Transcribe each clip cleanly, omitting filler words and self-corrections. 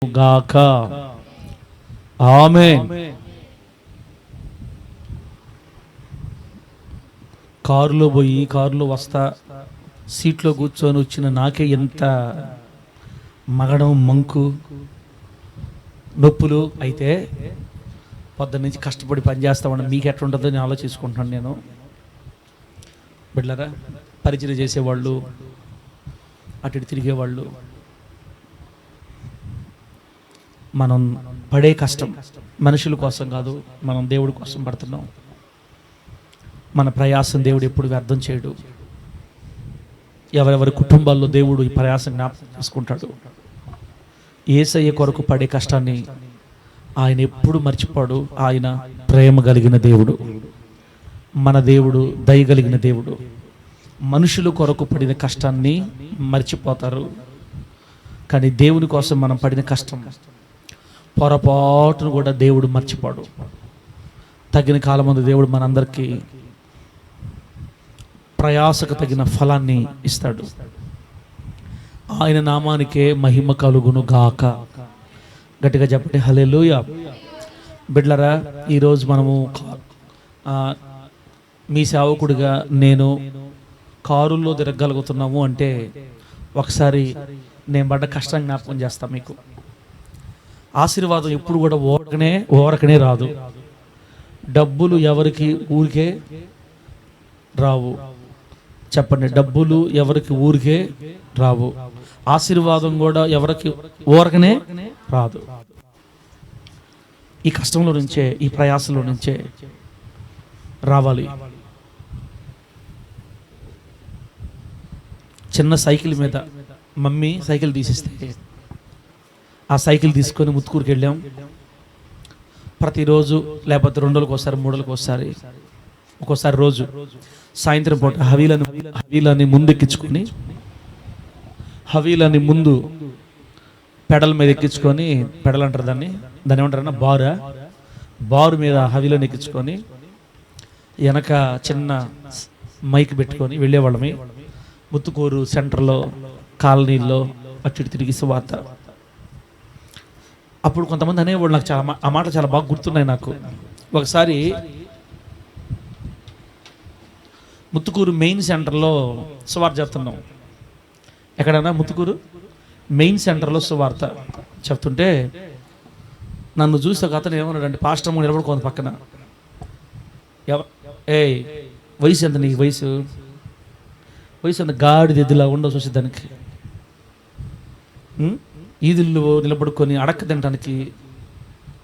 గాక. ఆమేన్. కారులో పోయి కారులో వస్తా సీట్లో కూర్చొని వచ్చిన నాకే ఎంత మగడం మంకు నొప్పులు అయితే పొద్దున్న నుంచి కష్టపడి పని చేస్తామని మీకు ఎట్లా ఉంటుందో నేను ఆలోచించుకుంటున్నాను. నేను బిడ్డలారా, పరిచయం చేసేవాళ్ళు, అటు ఇటు తిరిగేవాళ్ళు, మనం పడే కష్టం మనుషుల కోసం కాదు, మనం దేవుడి కోసం పడుతున్నాం. మన ప్రయాసం దేవుడు ఎప్పుడు వ్యర్థం చేయడు. ఎవరెవరి కుటుంబాల్లో దేవుడు ఈ ప్రయాసం జ్ఞాపకం చేసుకుంటాడు. యేసయ్య కొరకు పడే కష్టాన్ని ఆయన ఎప్పుడు మర్చిపోడు. ఆయన ప్రేమ కలిగిన దేవుడు, మన దేవుడు దయ కలిగిన దేవుడు. మనుషుల కొరకు పడిన కష్టాన్ని మర్చిపోతారు, కానీ దేవుని కోసం మనం పడిన కష్టం పొరపాటును కూడా దేవుడు మర్చిపోడు. తగిన కాలం ముందు దేవుడు మనందరికీ ప్రయాసకు తగిన ఫలాన్ని ఇస్తాడు. ఆయన నామానికే మహిమ కలుగును గాక. గట్టిగా చెప్పండి హల్లెలూయా. బిడ్డలారా, ఈరోజు మనము మీ సేవకుడిగా నేను కారుల్లో తిరగలుగుతున్నాము అంటే ఒకసారి నేను పడ్డ కష్టం జ్ఞాపకం చేస్తాను మీకు. ఆశీర్వాదం ఎప్పుడు కూడా ఓరకనే రాదు. డబ్బులు ఎవరికి ఊరికే రావు. చెప్పండి, డబ్బులు ఎవరికి ఊరికే రావు. ఆశీర్వాదం కూడా ఎవరికి ఊరకనే రాదు. ఈ కష్టంలో నుంచే, ఈ ప్రయాసంలో నుంచే రావాలి. చిన్న సైకిల్ మీద మమ్మీ సైకిల్ తీసిస్తే ఆ సైకిల్ తీసుకొని ముత్తుకూరుకి వెళ్ళాం. ప్రతిరోజు లేకపోతే 2 రోజులకు ఒకసారి, 3 రోజులకు ఒకసారి, ఒక్కోసారి రోజు సాయంత్రం పూట హవీలాని ముందు ఎక్కించుకొని, హవీలాని ముందు పెడల మీద ఎక్కించుకొని, పెడల్ అంటారు దాన్ని ఏమంటారన్నా బారు మీద హవీలాని ఎక్కించుకొని వెనక చిన్న మైక్ పెట్టుకొని వెళ్ళేవాళ్ళమి. ముత్తుకూరు సెంటర్లో కాలనీల్లో అటు తిరిగి సువార్త. అప్పుడు కొంతమంది అనేవాళ్ళు, నాకు చాలా ఆ మాటలు చాలా బాగా గుర్తున్నాయి నాకు. ఒకసారి ముత్తుకూరు మెయిన్ సెంటర్లో సువార్త చెప్తున్నాం. ఎక్కడైనా ముత్తుకూరు మెయిన్ సెంటర్లో సువార్త చెప్తుంటే నన్ను చూసి ఒక అతను ఏమన్నాడంటే, పాస్టర్ అమ్మ నిలబడుకోండి పక్కన. వయసు ఎంత నీకు? వయసు ఎంత? గాడిద ఎద్దులా ఉండవు చూసి దానికి. ఈదుల్లో నిలబడుకొని అడక్క తినడానికి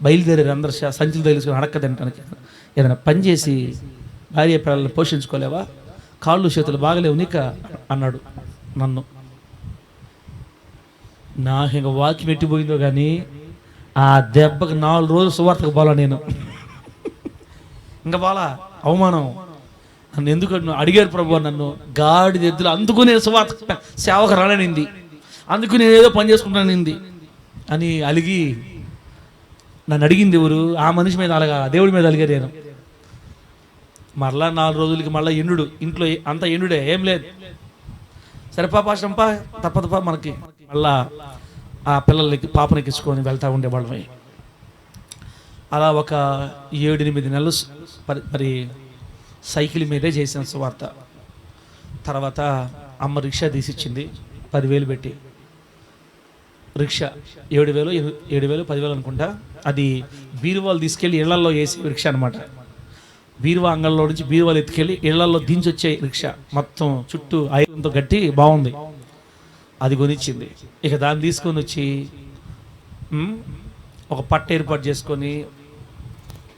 బయలుదేరారు అందరు. సంచులు తగిలించుకొని అడక్క తినడానికి. ఏదైనా పని చేసి భార్య పిల్లల్ని పోషించుకోలేవా? కాళ్ళు చేతులు బాగలేవు నీక అన్నాడు నన్ను. నాకు ఇంకా వాక్యం పెట్టిపోయిందో కానీ ఆ దెబ్బకి 4 రోజులు సువార్తకు పోలా నేను. ఇంకా పోలా, అవమానం. నన్ను ఎందుకు అడిగారు ప్రభు, నన్ను గాడి ఎద్దులు అందుకు నేను సువార్త సేవకు రాలేనింది, అందుకు నేను ఏదో పని చేసుకుంటానింది అని అలిగి నన్ను అడిగింది ఎవరు? ఆ మనిషి మీద అలగా, దేవుడి మీద అలిగా నేను. మరలా 4 రోజులకి మళ్ళీ ఎండు, ఇంట్లో అంతా ఎండుడే, ఏం లేదు. సరే పాపా తప్పదపా మనకి. మళ్ళా ఆ పిల్లలకి పాపను ఎక్కించుకొని వెళ్తూ ఉండేవాళ్ళమే. అలా ఒక 7-8 నెలలు మరి సైకిల్ మీదే చేసిన సువార్త. తర్వాత అమ్మ రిక్షా తీసిచ్చింది 10,000 పెట్టి. రిక్షా 7,000 10,000 అనుకుంటా. అది బీరువాలు తీసుకెళ్ళి ఇళ్లలో వేసే రిక్షా అనమాట. బీరువా అంగళ్ళలో నుంచి బీరువాలు ఎత్తుకెళ్ళి ఇళ్లలో దించి వచ్చే రిక్షా. మొత్తం చుట్టూ ఐరన్తో కట్టి బాగుంది. అది కొనిచ్చింది. ఇక దాన్ని తీసుకొని వచ్చి ఒక పట్ట ఏర్పాటు చేసుకొని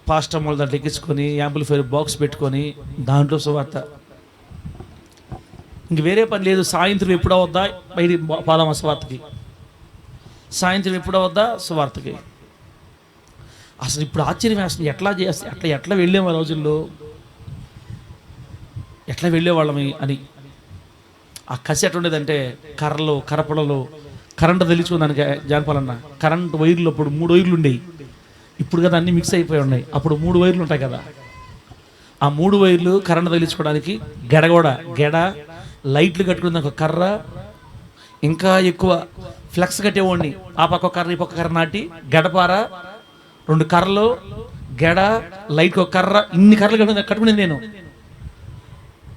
పాస్టర్ అమ్మలు దాంట్లో ఎక్కించుకొని యాంప్లిఫైర్ బాక్స్ పెట్టుకొని దాంట్లో సువార్త. ఇంక వేరే పని లేదు. సాయంత్రం ఎప్పుడవద్దా బయట పాదామ సువార్తకి, సాయంత్రం ఎప్పుడవద్దా సువార్తకి. అసలు ఇప్పుడు ఆశ్చర్యం వేస్తుంది, ఎట్లా వెళ్ళాము ఆ రోజుల్లో, ఎట్లా వెళ్ళేవాళ్ళమి అని. ఆ కసి ఎట్లా ఉండేదంటే, కరపడలు కరెంటు తెలుసుకుందానికి జానపాలన్న కరెంటు వైర్లు. అప్పుడు 3 వైర్లు ఉండేవి, ఇప్పుడు కదా అన్నీ మిక్స్ అయిపోయి ఉన్నాయి. అప్పుడు 3 వైర్లు ఉంటాయి కదా. ఆ 3 వైర్లు కరెంటు తగిలించుకోవడానికి గెడ లైట్లు కట్టుకున్న ఒక కర్ర, ఇంకా ఎక్కువ ఫ్లెక్స్ కట్టేవాడిని. ఆ పక్క కర్ర ఈ పక్క కర్ర నాటి గడపార 2 కర్రలు గెడ లైట్ ఒక కర్ర ఇన్ని కర్రలు కట్టుకునేది నేను.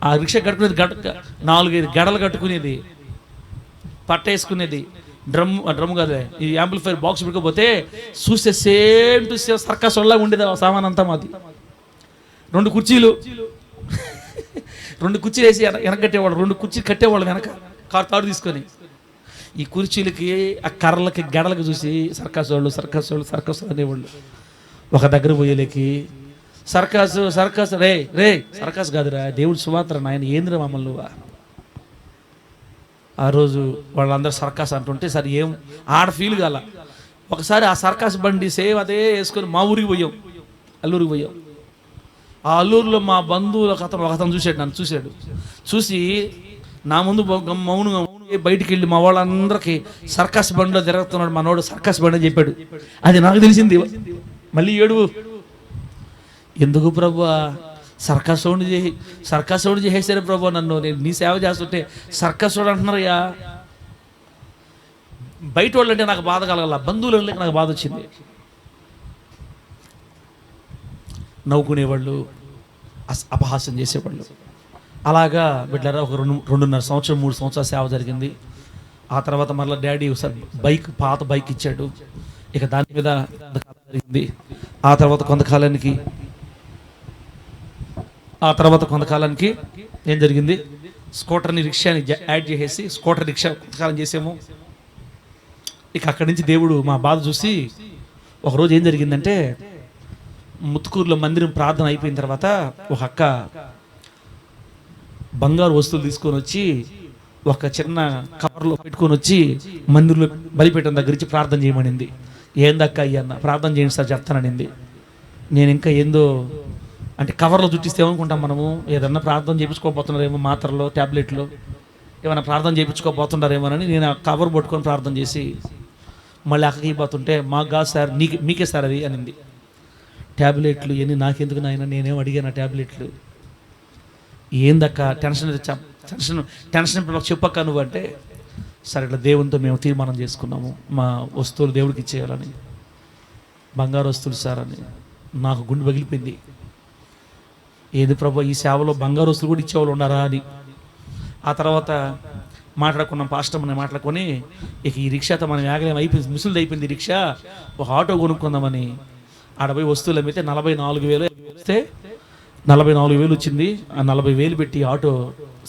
ఆ రిక్షా కట్టుకునేది 4-5 గడలు కట్టుకునేది, పట్ట వేసుకునేది. డ్రమ్ కాదు, ఈ యాంప్లిఫైర్ బాక్స్ పెట్టుకోపోతే చూస్తే సేమ్ టు సేమ్ సర్కస్ వల్ల ఉండేది ఆ సామాన్ అంతా మాది. 2 కుర్చీలు వేసి వెనక కట్టేవాళ్ళు, 2 కుర్చీలు కట్టేవాళ్ళు వెనక తాడు తీసుకొని. ఈ కుర్చీలకి ఆ కర్రలకి గడలకి చూసి సర్కస్ వాళ్ళు అనేవాళ్ళు. ఒక దగ్గర పోయేలేకి సర్కస్ రే సర్కస్ కాదురా, దేవుడు సువార్త నాయన, ఏందిరా మమ్మల్ని. ఆ రోజు వాళ్ళందరూ సర్కస్ అంటుంటే సరే ఏం ఆడ ఫీల్ కాల. ఒకసారి ఆ సర్కస్ బండి సేమ్ అదే వేసుకొని మా ఊరికి పోయాం, అల్లూరికి పోయాం. ఆ అల్లూరులో మా బంధువులు ఒకతను చూశాడు, నన్ను చూసి నా ముందు మౌనంగా బయటికి వెళ్ళి మా వాళ్ళందరికీ సర్కస్ బండిలో తిరుగుతున్నాడు మనోడు, సర్కస్ బండి అని చెప్పాడు. అది నాకు తెలిసింది. మళ్ళీ ఏడువు, ఎందుకు ప్రభు సర్కస్ సౌండ్ చేసేసారు ప్రభు నన్ను, నేను నీ సేవ చేస్తుంటే సర్కస్ సౌండ్ అంటున్నారయ్యా. బయట వాళ్ళు అంటే నాకు బాధ కలగాల, బంధువులు అంటే నాకు బాధ వచ్చింది. నవ్వుకునేవాళ్ళు, అపహాస్యం చేసేవాళ్ళు. అలాగా బిడ్డలారా ఒక 2.5 సంవత్సరం 3 సంవత్సరాల సేవ జరిగింది. ఆ తర్వాత మళ్ళీ డాడీ ఒకసారి పాత బైక్ ఇచ్చాడు. ఇక దాని మీద జరిగింది. ఆ తర్వాత కొంతకాలానికి ఏం జరిగింది, స్కూటర్ని రిక్షాని యాడ్ చేసేసి స్కూటర్ రిక్షా కొంతకాలం చేసాము. ఇక అక్కడి నుంచి దేవుడు మా బాధ చూసి ఒకరోజు ఏం జరిగిందంటే, ముత్తుకూరులో మందిరం ప్రార్థన అయిపోయిన తర్వాత ఒక అక్క బంగారు వస్తువులు తీసుకొని వచ్చి ఒక చిన్న కవర్లో పెట్టుకొని వచ్చి మందిరంలో బలిపీఠం దగ్గర నుంచి ప్రార్థన చేయమనింది. ఏందక్క అయ్యన్న, ప్రార్థన చేయండి సార్ చెప్తాననింది. నేను ఇంకా ఏందో అంటే కవర్లో చుట్టిస్తే ఏమనుకుంటాం మనము, ఏదన్నా ప్రార్థన చేయించుకోబోతున్నారేమో, మాత్రలో ట్యాబ్లెట్లో ఏమైనా ప్రార్థన చేయించుకోబోతున్నారేమోనని నేను ఆ కవర్ పట్టుకొని ప్రార్థన చేసి మళ్ళీ అక్కడికి పోతుంటే, మాకు కాదు సార్ మీకే సార్ అది అనింది. ట్యాబ్లెట్లు ఎన్ని నాకెందుకు నాయన, నేనేం అడిగాను ట్యాబ్లెట్లు. ఏందక్క టెన్షన్ చెప్పక్క నువ్వు అంటే, సరే ఇట్లా దేవునితో మేము తీర్మానం చేసుకున్నాము, మా వస్తువులు దేవుడికి ఇచ్చేయాలని, బంగారు వస్తువులు సార్ అని. నాకు గుండె పగిలిపోయింది. ఏది ప్రభు, ఈ సేవలో బంగారు వస్తువులు కూడా ఇచ్చేవాళ్ళు ఉన్నారా అని. ఆ తర్వాత మాట్లాడుకున్నాం, పాస్టర్ని మాట్లాడుకొని, ఇక ఈ రిక్షాతో మనం వేగలేం, అయిపోయింది, ముసులుది అయిపోయింది రిక్షా, ఒక ఆటో కొనుక్కుందామని ఆడపోయి వస్తువులు అమ్మితే 44,000 వస్తే 44,000 వచ్చింది. ఆ 40,000 పెట్టి ఆటో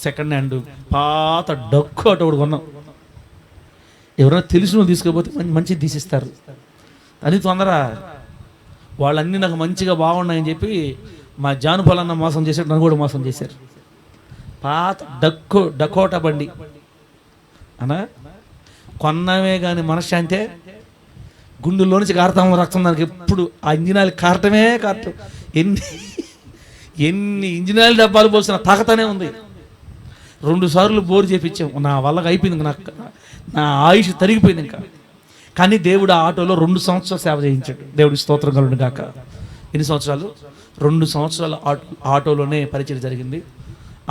సెకండ్ హ్యాండ్ పాత డక్కు ఆటో ఒకటి కొన్నాం. ఎవరైనా తెలిసిన వాళ్ళు తీసుకపోతే మంచిది తీసిస్తారు అని తొందర. వాళ్ళన్నీ నాకు మంచిగా బాగున్నాయని చెప్పి మా జాను పొలన్న మోసం చేశాడు, నన్ను కూడా మోసం చేశారు. పాత డకోటా బండి అనా కొన్నామే కానీ మనశ్శాంతే, గుండెల్లో నుంచి కారుతాము రక్తం. దానికి ఎప్పుడు ఆ ఇంజినాలు కారటమే కారటం. ఎన్ని ఇంజినాయిల్ డబ్బాలు పోసిన తాకతానే ఉంది. 2 సార్లు బోరు చేపించాం, నా వల్లగా అయిపోయింది, నా ఆయుష్ తరిగిపోయింది ఇంకా. కానీ దేవుడు ఆ ఆటోలో 2 సంవత్సరాలు సేవ చేయించాడు. దేవుడి స్తోత్రం కలుగును గాక. ఎన్ని సంవత్సరాలు? 2 సంవత్సరాలు ఆటోలోనే పరిచయం జరిగింది.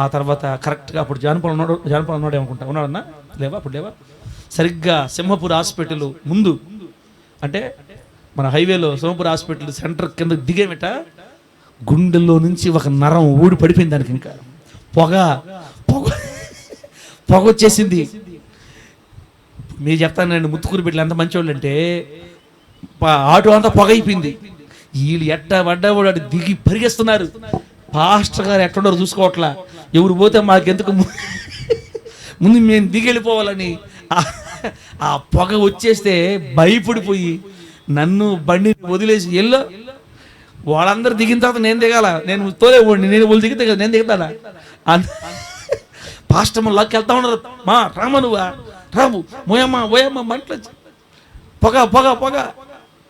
ఆ తర్వాత కరెక్ట్గా అప్పుడు జానపలం ఉన్నాడు ఏమనుకుంటా, ఉన్నాడన్నా లేవా సరిగ్గా సింహపూర్ హాస్పిటల్ ముందు, అంటే మన హైవేలో సింహపూర్ హాస్పిటల్ సెంటర్ కింద దిగేమిట, గుండెల్లో నుంచి ఒక నరం ఊడి పడిపోయింది. దానికి ఇంకా పొగ వచ్చేసింది. మీరు చెప్తానండి, ముత్తుకూరు బిడ్డలు ఎంత మంచివాళ్ళు అంటే, ఆటో అంతా పొగ అయిపోయింది. వీళ్ళు పడ్డవాడు దిగి పరిగెస్తున్నారు. పాస్టర్ గారు ఎక్కడో చూసుకోవట్లా, ఎవరు పోతే మాకెందుకు, ముందు మేము దిగి వెళ్ళిపోవాలని. ఆ పొగ వచ్చేస్తే భయపడిపోయి నన్ను బండి వదిలేసి ఎల్లో, వాళ్ళందరూ దిగిన తర్వాత నేను దిగాల, నేను తోలేవాడిని, నేను వాళ్ళు దిగితే కదా నేను దిగుతానా. పాస్టర్ లాక్కి వెళ్తా ఉన్నారు, మా రామ నువ్వా రాము ఓయమ్మ మంటలు పొగ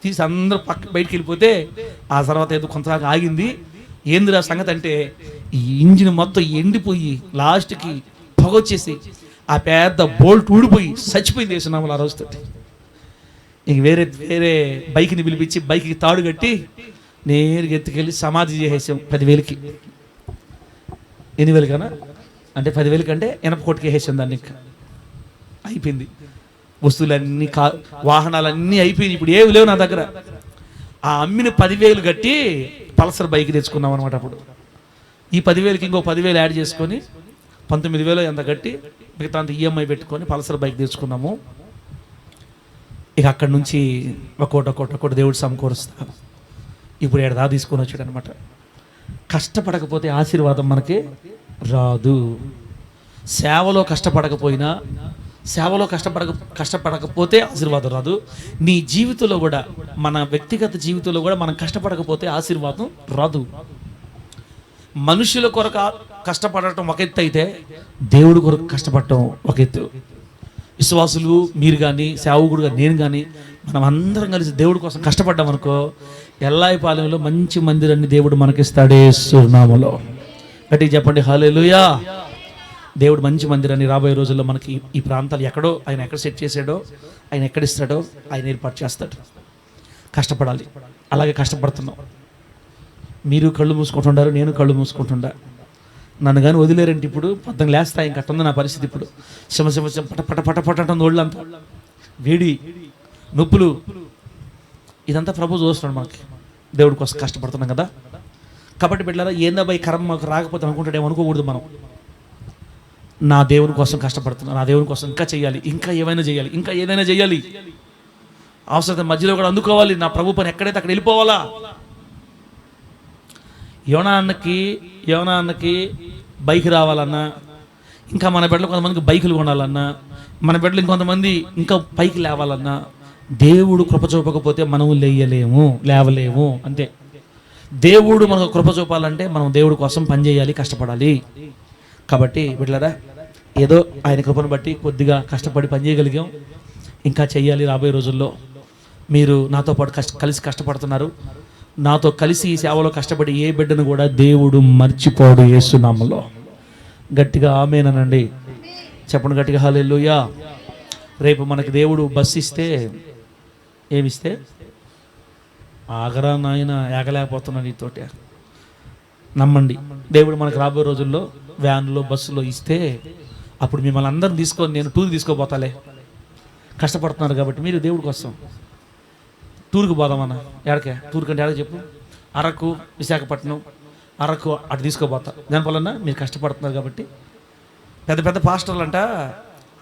తీసి అందరూ బయటికి వెళ్ళిపోతే, ఆ తర్వాత ఏదో కొంతసారి ఆగింది. ఏందిరా సంగతి అంటే, ఈ ఇంజిన్ మొత్తం ఎండిపోయి లాస్ట్కి పొగ వచ్చేసి ఆ పెద్ద బోల్ట్ ఊడిపోయి చచ్చిపోయింది వేసినాము ఆ రోజుతో. ఇంక వేరే బైక్ని పిలిపించి బైక్కి తాడు కట్టి నేరుగా ఎత్తుకెళ్ళి సమాధి చేసేసాం 10,000కి. 8,000 కన్నా అంటే 10,000 కంటే ఎనప కొట్టుకు వేసాం దాన్ని. ఇంకా అయిపోయింది. వస్తువులన్నీ వాహనాలన్నీ అయిపోయినాయి, ఇప్పుడు ఏమి లేవు నా దగ్గర. ఆ అమ్మిన 10,000 కట్టి పల్సర్ బైక్ తెచ్చుకున్నాం అనమాట. అప్పుడు ఈ 10,000కి ఇంకో 10,000 యాడ్ చేసుకొని 19,000 ఎంత కట్టి మిగతా అంత ఈఎంఐ పెట్టుకొని పల్సర్ బైక్ తెచ్చుకున్నాము. ఇక అక్కడి నుంచి ఒక్కోటి దేవుడు సమకూరుస్తాను. ఇప్పుడు ఏడదా తీసుకొని వచ్చాడు అనమాట. కష్టపడకపోతే ఆశీర్వాదం మనకి రాదు. సేవలో కష్టపడకపోతే ఆశీర్వాదం రాదు. నీ జీవితంలో కూడా, మన వ్యక్తిగత జీవితంలో కూడా మనం కష్టపడకపోతే ఆశీర్వాదం రాదు. మనుషుల కొరకు కష్టపడటం ఒక ఎత్తు అయితే, దేవుడి కొరకు కష్టపడటం ఒక ఎత్తు. విశ్వాసులు మీరు కానీ, సేవకుడు కానీ, నేను కానీ, మనం అందరం కలిసి దేవుడి కోసం కష్టపడ్డాం అనుకో, ఎల్లాయిపాలెంలో మంచి మందిరాన్ని దేవుడు మనకిస్తాడే యేసునామములో. గట్టిగా చెప్పండి హల్లెలూయా. దేవుడు మంచి మందిరాన్ని రాబోయే రోజుల్లో మనకి ఈ ప్రాంతాలు ఆయన ఎక్కడ సెట్ చేశాడో, ఆయన ఎక్కడిస్తాడో ఆయన ఏర్పాటు చేస్తాడు. కష్టపడాలి. అలాగే కష్టపడుతున్నాం. మీరు కళ్ళు మూసుకుంటుండారు, నేను కళ్ళు మూసుకుంటుండా. నన్ను కానీ వదిలేరంటే ఇప్పుడు పొద్దున్న లేస్తా, ఇంకా అట్టుంది నా పరిస్థితి. ఇప్పుడు పట అంటుంది ఒళ్ళంతా, వేడి, నొప్పులు. ఇదంతా ప్రభు చూస్తున్నాడు మనకి. దేవుడి కోసం కష్టపడుతున్నాం కదా. కాబట్టి బిడ్డలారా, ఏందా ఈ కర్మ మాకు రాకపోతే అనుకుంటాడేమో అనుకోకూడదు. మనం నా దేవుని కోసం కష్టపడుతున్నా, నా దేవుని కోసం ఇంకా చేయాలి, ఇంకా ఏమైనా చేయాలి, ఇంకా ఏదైనా చేయాలి. అవసరం మధ్యలో కూడా అందుకోవాలి. నా ప్రభు పని ఎక్కడైతే అక్కడ వెళ్ళిపోవాలా. యోనా అన్నకి బైక్ రావాలన్నా, ఇంకా మన బిడ్డలు కొంతమందికి బైకులు కొనాలన్నా, మన బిడ్డలు ఇంకొంతమంది ఇంకా పైకి లేవాలన్నా, దేవుడు కృప చూపకపోతే మనం లేవలేము అంతే. దేవుడు మనకు కృప చూపాలంటే మనం దేవుడి కోసం పనిచేయాలి, కష్టపడాలి. కాబట్టి బిడ్డలారా, ఏదో ఆయన కృపను బట్టి కొద్దిగా కష్టపడి పనిచేయగలిగాం. ఇంకా చెయ్యాలి రాబోయే రోజుల్లో. మీరు నాతో పాటు కలిసి కష్టపడుతున్నారు. నాతో కలిసి ఈ సేవలో కష్టపడి ఏ బిడ్డను కూడా దేవుడు మర్చిపోడు యేసునామములో. గట్టిగా ఆమేనండి చెప్పండి, గట్టిగా హల్లెలూయా. రేపు మనకి దేవుడు బస్సు ఇస్తే, ఏమిస్తే, ఆగరా నాయన, ఏగలేకపోతున్నాను నీతోటి. నమ్మండి, దేవుడు మనకు రాబోయే రోజుల్లో వ్యాన్లో, బస్సులో ఇస్తే అప్పుడు మిమ్మల్ని అందరిని తీసుకొని నేను టూర్కి తీసుకోపోతాలే. కష్టపడుతున్నారు కాబట్టి మీరు దేవుడి కోసం టూర్కి పోదామన్నా. ఎక్కడికే టూర్ కంటే ఎక్కడ చెప్పు, అరకు, విశాఖపట్నం, అరకు అటు తీసుకోపోతా. దానివల్ల మీరు కష్టపడుతున్నారు కాబట్టి. పెద్ద పెద్ద పాస్టర్లు అంట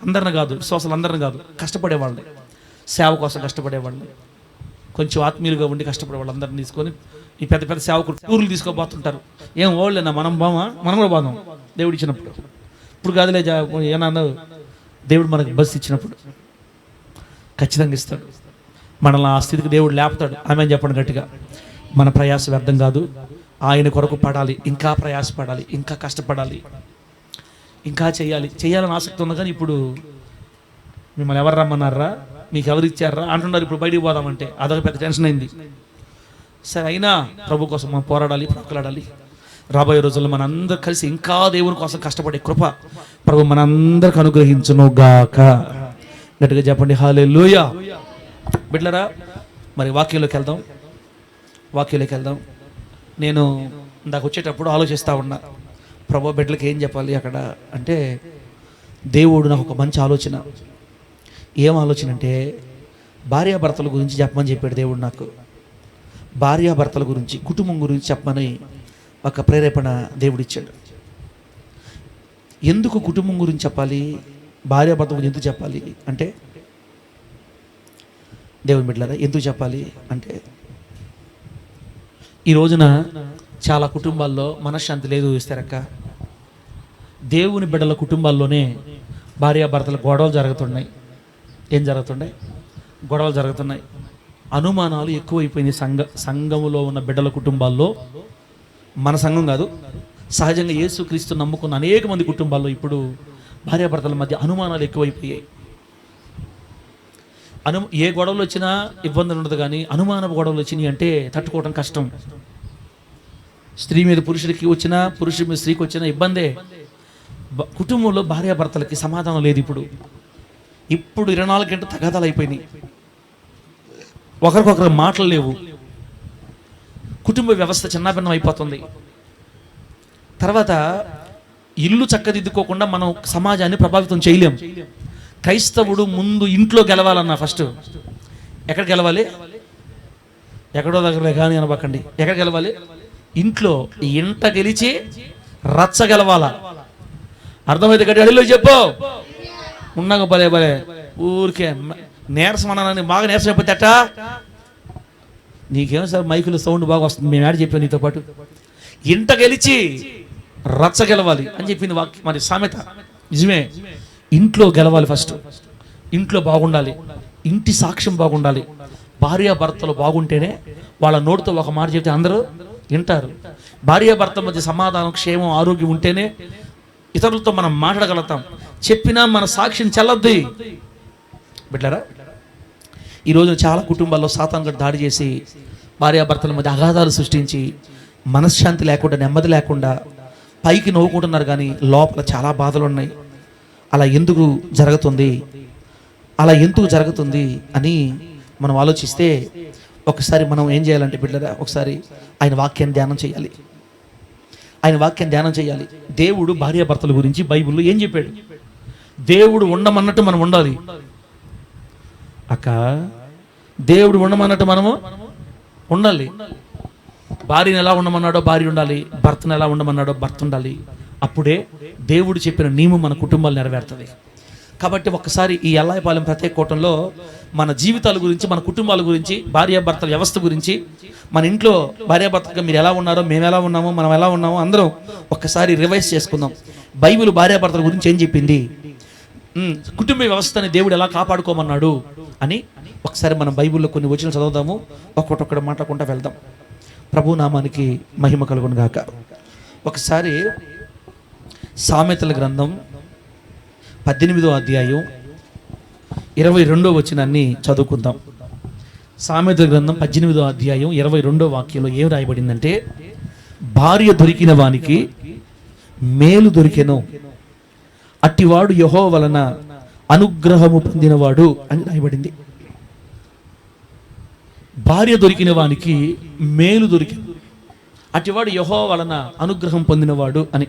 అందరిని కాదు, విశ్వాసాలు అందరిని కాదు, కష్టపడేవాళ్ళని, సేవ కోసం కష్టపడేవాళ్ళని, కొంచెం ఆత్మీయులుగా ఉండి కష్టపడే వాళ్ళందరినీ తీసుకొని ఈ పెద్ద పెద్ద సేవకులు టూర్లు తీసుకోబోతుంటారు. ఏం ఓళ్ళేనా, మనం కూడా పోదాం దేవుడు ఇచ్చినప్పుడు. ఇప్పుడు కాదులే, ఏమన్నా దేవుడు మనకి బస్సు ఇచ్చినప్పుడు ఖచ్చితంగా ఇస్తాడు. మనల్ని ఆ స్థితికి దేవుడు లేపుతాడు. ఆమెను చెప్పండి గట్టిగా. మన ప్రయాస వ్యర్థం కాదు. ఆయన కొరకు పడాలి, ఇంకా ప్రయాసపడాలి, ఇంకా కష్టపడాలి, ఇంకా చేయాలని ఆసక్తి ఉంది. కానీ ఇప్పుడు మిమ్మల్ని ఎవరు రమ్మన్నారా, మీకు ఎవరు ఇచ్చారా అంటున్నారు. ఇప్పుడు బయటికి పోదామంటే అదొక పెద్ద టెన్షన్ అయింది. సరే, అయినా ప్రభు కోసం మనం పోరాడాలి, ప్రాకులాడాలి. రాబోయే రోజుల్లో మనందరూ కలిసి ఇంకా దేవుని కోసం కష్టపడే కృప ప్రభు మనందరికి అనుగ్రహించును గాక. గట్టిగా చెప్పండి హల్లెలూయా. బిడ్డలారా, మరి వాక్యంలోకి వెళ్దాం. నేను ఇందాక వచ్చేటప్పుడు ఆలోచిస్తూ ఉన్నా, ప్రభు బిడ్డలకి ఏం చెప్పాలి అక్కడ అంటే, దేవుడు నాకు ఒక మంచి ఆలోచన. ఏం ఆలోచన అంటే, భార్యాభర్తల గురించి చెప్పమని చెప్పాడు దేవుడు నాకు. భార్యాభర్తల గురించి, కుటుంబం గురించి చెప్పమని ఒక ప్రేరేపణ దేవుడిచ్చాడు. ఎందుకు కుటుంబం గురించి చెప్పాలి, భార్యాభర్తల గురించి ఎందుకు చెప్పాలి అంటే, దేవుని బిడ్డలారా, ఎందుకు చెప్పాలి అంటే, ఈ రోజున చాలా కుటుంబాల్లో మనశ్శాంతి లేదు. ఇస్తారక్క, దేవుని బిడ్డల కుటుంబాల్లోనే భార్యాభర్తల గొడవలు జరుగుతున్నాయి. ఏం జరుగుతున్నాయి? గొడవలు జరుగుతున్నాయి. అనుమానాలు ఎక్కువైపోయింది సంఘములో ఉన్న బిడ్డల కుటుంబాల్లో. మన సంఘం కాదు, సహజంగా యేసుక్రీస్తు నమ్ముకున్న అనేక మంది కుటుంబాల్లో ఇప్పుడు భార్యాభర్తల మధ్య అనుమానాలు ఎక్కువైపోయాయి. ఏ గొడవలు వచ్చినా ఇబ్బందులు ఉండదు, కానీ అనుమానపు గొడవలు వచ్చినాయి అంటే తట్టుకోవడం కష్టం. స్త్రీ మీద పురుషుడికి వచ్చినా, పురుషుడి మీద స్త్రీకి వచ్చినా ఇబ్బందే. కుటుంబంలో భార్యాభర్తలకి సమాధానం లేదు. ఇప్పుడు 24 గంటలు తగాదాలు అయిపోయినాయి. ఒకరికొకరు మాటలు లేవు. కుటుంబ వ్యవస్థ చిన్నాభిన్నం అయిపోతుంది. తర్వాత ఇల్లు చక్కదిద్దుకోకుండా మనం సమాజాన్ని ప్రభావితం చేయలేం. క్రైస్తవుడు ముందు ఇంట్లో గెలవాలన్నా ఫస్ట్. ఎక్కడ గెలవాలి? ఎక్కడో దగ్గర కానీ అనబకండి. ఎక్కడ గెలవాలి? ఇంట్లో. ఇంట గెలిచి రచ్చ గెలవాలా. అర్థమైతే గట్టి అడిలో చెప్పు. ఉన్నాక భలే భలే ఊరికే నీరసం అన్నానని బాగా నీరసం అయిపోతే అట్టా. నీకేమో సార్ మైకులో సౌండ్ బాగా వస్తుంది, మేము యాడ్ చెప్పాను నీతో పాటు. ఇంట గెలిచి రచ్చ గెలవాలి అని చెప్పింది వాక్యం, మరి సామెత. నిజమే, ఇంట్లో గెలవాలి ఫస్ట్. ఇంట్లో బాగుండాలి, ఇంటి సాక్ష్యం బాగుండాలి. భార్యాభర్తలు బాగుంటేనే వాళ్ళ నోటితో ఒక మాట చెప్తే అందరూ వింటారు. భార్యాభర్తల మధ్య సమాధానం, క్షేమం, ఆరోగ్యం ఉంటేనే ఇతరులతో మనం మాట్లాడగలుగుతాం. చెప్పినా మన సాక్ష్యం చెల్లద్ది. బిడ్డలారా, ఈరోజు చాలా కుటుంబాల్లో సాతాను గడు దాడి చేసి భార్యాభర్తల మధ్య అగాధాలు సృష్టించి మనశ్శాంతి లేకుండా, నెమ్మది లేకుండా పైకి నవ్వుకుంటున్నారు కానీ లోపల చాలా బాధలు ఉన్నాయి. అలా ఎందుకు జరుగుతుంది, అలా ఎందుకు జరుగుతుంది అని మనం ఆలోచిస్తే ఒకసారి మనం ఏం చేయాలంటే బిడ్డరా, ఒకసారి ఆయన వాక్యాన్ని ధ్యానం చేయాలి. ఆయన వాక్యాన్ని ధ్యానం చేయాలి. దేవుడు భార్యాభర్తల గురించి బైబిల్లో ఏం చెప్పాడు? దేవుడు ఉండమన్నట్టు మనం ఉండాలి. అక్క, దేవుడు ఉండమన్నట్టు మనము ఉండాలి. భార్యను ఎలా ఉండమన్నాడో భార్య ఉండాలి, భర్తను ఎలా ఉండమన్నాడో భర్త ఉండాలి. అప్పుడే దేవుడు చెప్పిన నియమం మన కుటుంబాలు నెరవేరుతుంది. కాబట్టి ఒక్కసారి ఈ ఎల్లాయపాలెం ప్రత్యేక కూటంలో మన జీవితాల గురించి, మన కుటుంబాల గురించి, భార్యాభర్తల వ్యవస్థ గురించి, మన ఇంట్లో భార్యాభర్తలుగా మీరు ఎలా ఉన్నారో, మేము ఎలా ఉన్నామో, మనం ఎలా ఉన్నామో అందరం ఒక్కసారి రివైజ్ చేసుకుందాం. బైబిల్ భార్యాభర్తల గురించి ఏం చెప్పింది, కుటుంబ వ్యవస్థని దేవుడు ఎలా కాపాడుకోమన్నాడు అని ఒకసారి మనం బైబిల్లో కొన్ని వచనాలు చదువుదాము. ఒక్కొక్కటి మాట్లాడుకుంటూ వెళ్దాం. ప్రభు నామానికి మహిమ కలుగును గాక. ఒకసారి సామెతల గ్రంథం 18వ అధ్యాయం 22వ వచనాన్ని చదువుకుందాం. సామెతల గ్రంథం 18వ అధ్యాయం 22వ వాక్యంలో ఏం రాయబడిందంటే, భార్య దొరికిన వానికి మేలు దొరికెను, అట్టివాడు యెహోవా వలన అనుగ్రహము పొందినవాడు అని రాయబడింది. భార్య దొరికిన వానికి మేలు దొరికింది, అట్టివాడు యెహోవా వలన అనుగ్రహం పొందినవాడు అని.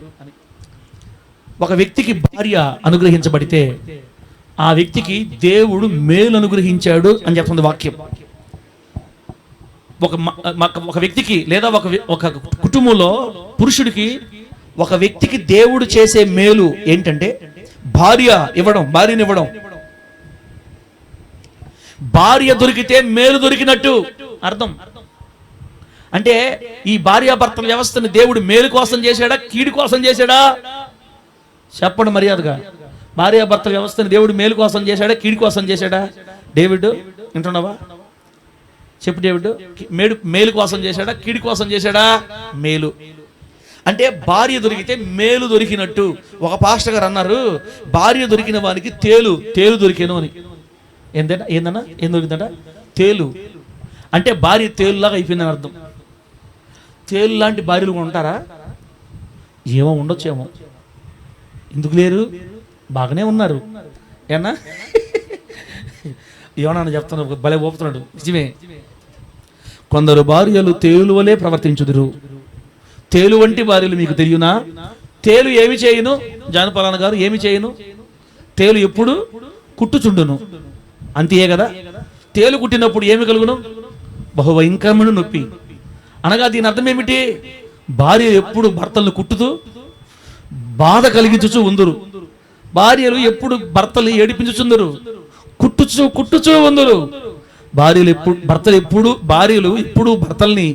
ఒక వ్యక్తికి భార్య అనుగ్రహించబడితే ఆ వ్యక్తికి దేవుడు మేలు అనుగ్రహించాడు అని చెప్తుంది వాక్యం. ఒక వ్యక్తికి లేదా ఒక కుటుంబంలో పురుషుడికి ఒక వ్యక్తికి దేవుడు చేసే మేలు ఏంటంటే భార్యని ఇవ్వడం. భార్య దొరికితే మేలు దొరికినట్టు అర్థం. అంటే ఈ భార్యాభర్తల వ్యవస్థని దేవుడు మేలు కోసం చేశాడా, కీడు కోసం చేశాడా? చెప్పండి మర్యాదగా. భార్యాభర్తల వ్యవస్థని దేవుడు మేలు కోసం చేశాడా, కీడు కోసం చేశాడా? డేవిడ్ వింటున్నావా? చెప్పు డేవిడ్, మేలు కోసం చేశాడా, కీడు కోసం చేశాడా? మేలు. అంటే భార్య దొరికితే మేలు దొరికినట్టు. ఒక పాస్టర్ గారు అన్నారు, భార్య దొరికిన వానికి తేలు దొరికేను అని. ఏందన్నా ఏం దొరికిందట? తేలు. అంటే భార్య తేలులాగా అయిపోయిందని అర్థం. తేలు లాంటి భార్యలు ఉంటారా? ఏమో ఉండొచ్చేమో. ఎందుకు లేరు? బాగానే ఉన్నారు. ఏనా ఏమన్నా చెప్తున్నాడు, భలే ఓపుతున్నాడు. నిజమే, కొందరు భార్యలు తేలు వలె ప్రవర్తించుదురు. తేలు వంటి భార్యలు మీకు తెలియనా? తేలు ఏమి చేయను, జానపలాన గారు ఏమి చేయను, తేలు ఎప్పుడు కుట్టుచుండును. అంతే కదా. తేలు కుట్టినప్పుడు ఏమి కలుగును? బహుభయంకరమైన నొప్పి. అనగా దీని అర్థం ఏమిటి? భార్య ఎప్పుడు భర్తలను కుట్టుతూ బాధ కలిగించుచూ ఉందరు. భార్యలు ఎప్పుడు భర్తలు ఏడిపించుచుందరు, కుట్టుచూ ఉందరు. భార్యలు ఎప్పుడు భర్తల్ని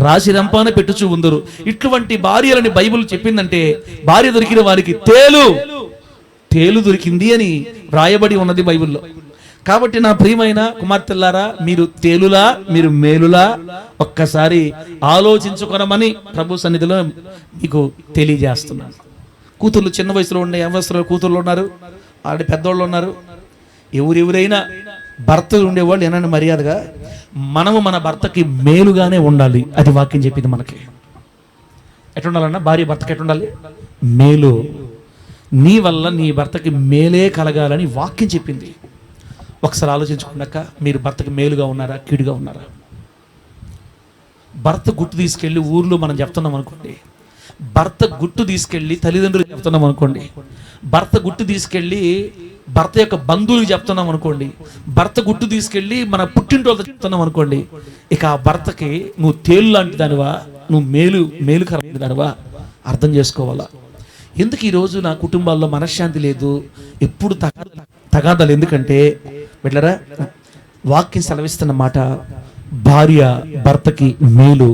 రాశి రంపాన పెట్టుచూ ఉందరు. ఇటువంటి భార్యలని బైబిల్ చెప్పిందంటే భార్య దొరికిన వారికి తేలు దొరికింది అని రాయబడి ఉన్నది బైబిల్లో. కాబట్టి నా ప్రియమైన కుమార్తెల్లారా, మీరు తేలులా, మీరు మేలులా ఒక్కసారి ఆలోచించుకోనమని ప్రభు సన్నిధిలో మీకు తెలియజేస్తున్నాను. కూతుర్లు చిన్న వయసులో ఉండే యవనస్తులు కూతుర్లు ఉన్నారు, ఆడ పెద్దోళ్ళు ఉన్నారు. ఎవరెవరైనా భర్తలు ఉండేవాళ్ళు ఏనండి మర్యాదగా మనము మన భర్తకి మేలుగానే ఉండాలి. అది వాక్యం చెప్పింది మనకి. ఎట్లుండాలన్నా భార్య భర్తకి ఎట్లుండాలి? మేలు. నీ వల్ల నీ భర్తకి మేలే కలగాలని వాక్యం చెప్పింది. ఒకసారి ఆలోచించుకున్నాక మీరు భర్తకి మేలుగా ఉన్నారా, కీడుగా ఉన్నారా? భర్త గుట్టు తీసుకెళ్ళి ఊర్లో మనం చెప్తున్నాం అనుకోండి, భర్త గుట్టు తీసుకెళ్ళి తల్లిదండ్రులు చెప్తున్నాం అనుకోండి, భర్త గుట్టు తీసుకెళ్ళి భర్త యొక్క బంధువులకు చెప్తున్నాం అనుకోండి, భర్త గుట్టు తీసుకెళ్ళి మన పుట్టింటోళ్ళతో చెప్తున్నాం అనుకోండి, ఇక ఆ భర్తకి నువ్వు తేలు లాంటి దానివా, నువ్వు మేలుకరమైన దానివా అర్థం చేసుకోవాలా. ఎందుకు ఈరోజు నా కుటుంబాల్లో మనశ్శాంతి లేదు, ఎప్పుడు తగాదాలు? ఎందుకంటే బిడ్డలారా, వాక్యం సెలవిస్తున్న మాట, భార్య భర్తకి మేలు.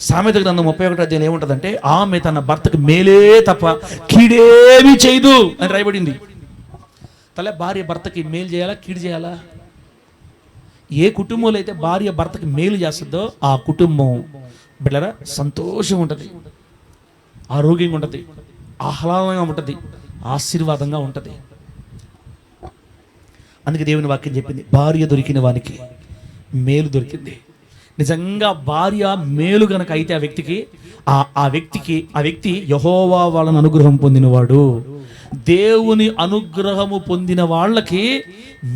సామెత గ్రంథం 31 అధ్యాయం ఏముంటదంటే, ఆమె తన భర్తకి మేలే తప్ప కీడేమీ చేయదు అని రాయబడింది. తలే భార్య భర్తకి మేలు చేయాలా, కీడు చేయాలా? ఏ కుటుంబంలో అయితే భార్య భర్తకి మేలు చేస్తుందో ఆ కుటుంబం బిడ్డలారా సంతోషం ఉంటుంది, ఆరోగ్యంగా ఉంటుంది, ఆహ్లాదంగా ఉంటుంది, ఆశీర్వాదంగా ఉంటుంది. అందుకే దేవుని వాక్యం చెప్పింది, భార్య దొరికిన వానికి మేలు దొరికింది. నిజంగా భార్య మేలు గనక అయితే ఆ వ్యక్తి యెహోవా వలన అనుగ్రహం పొందినవాడు. దేవుని అనుగ్రహము పొందిన వాళ్ళకి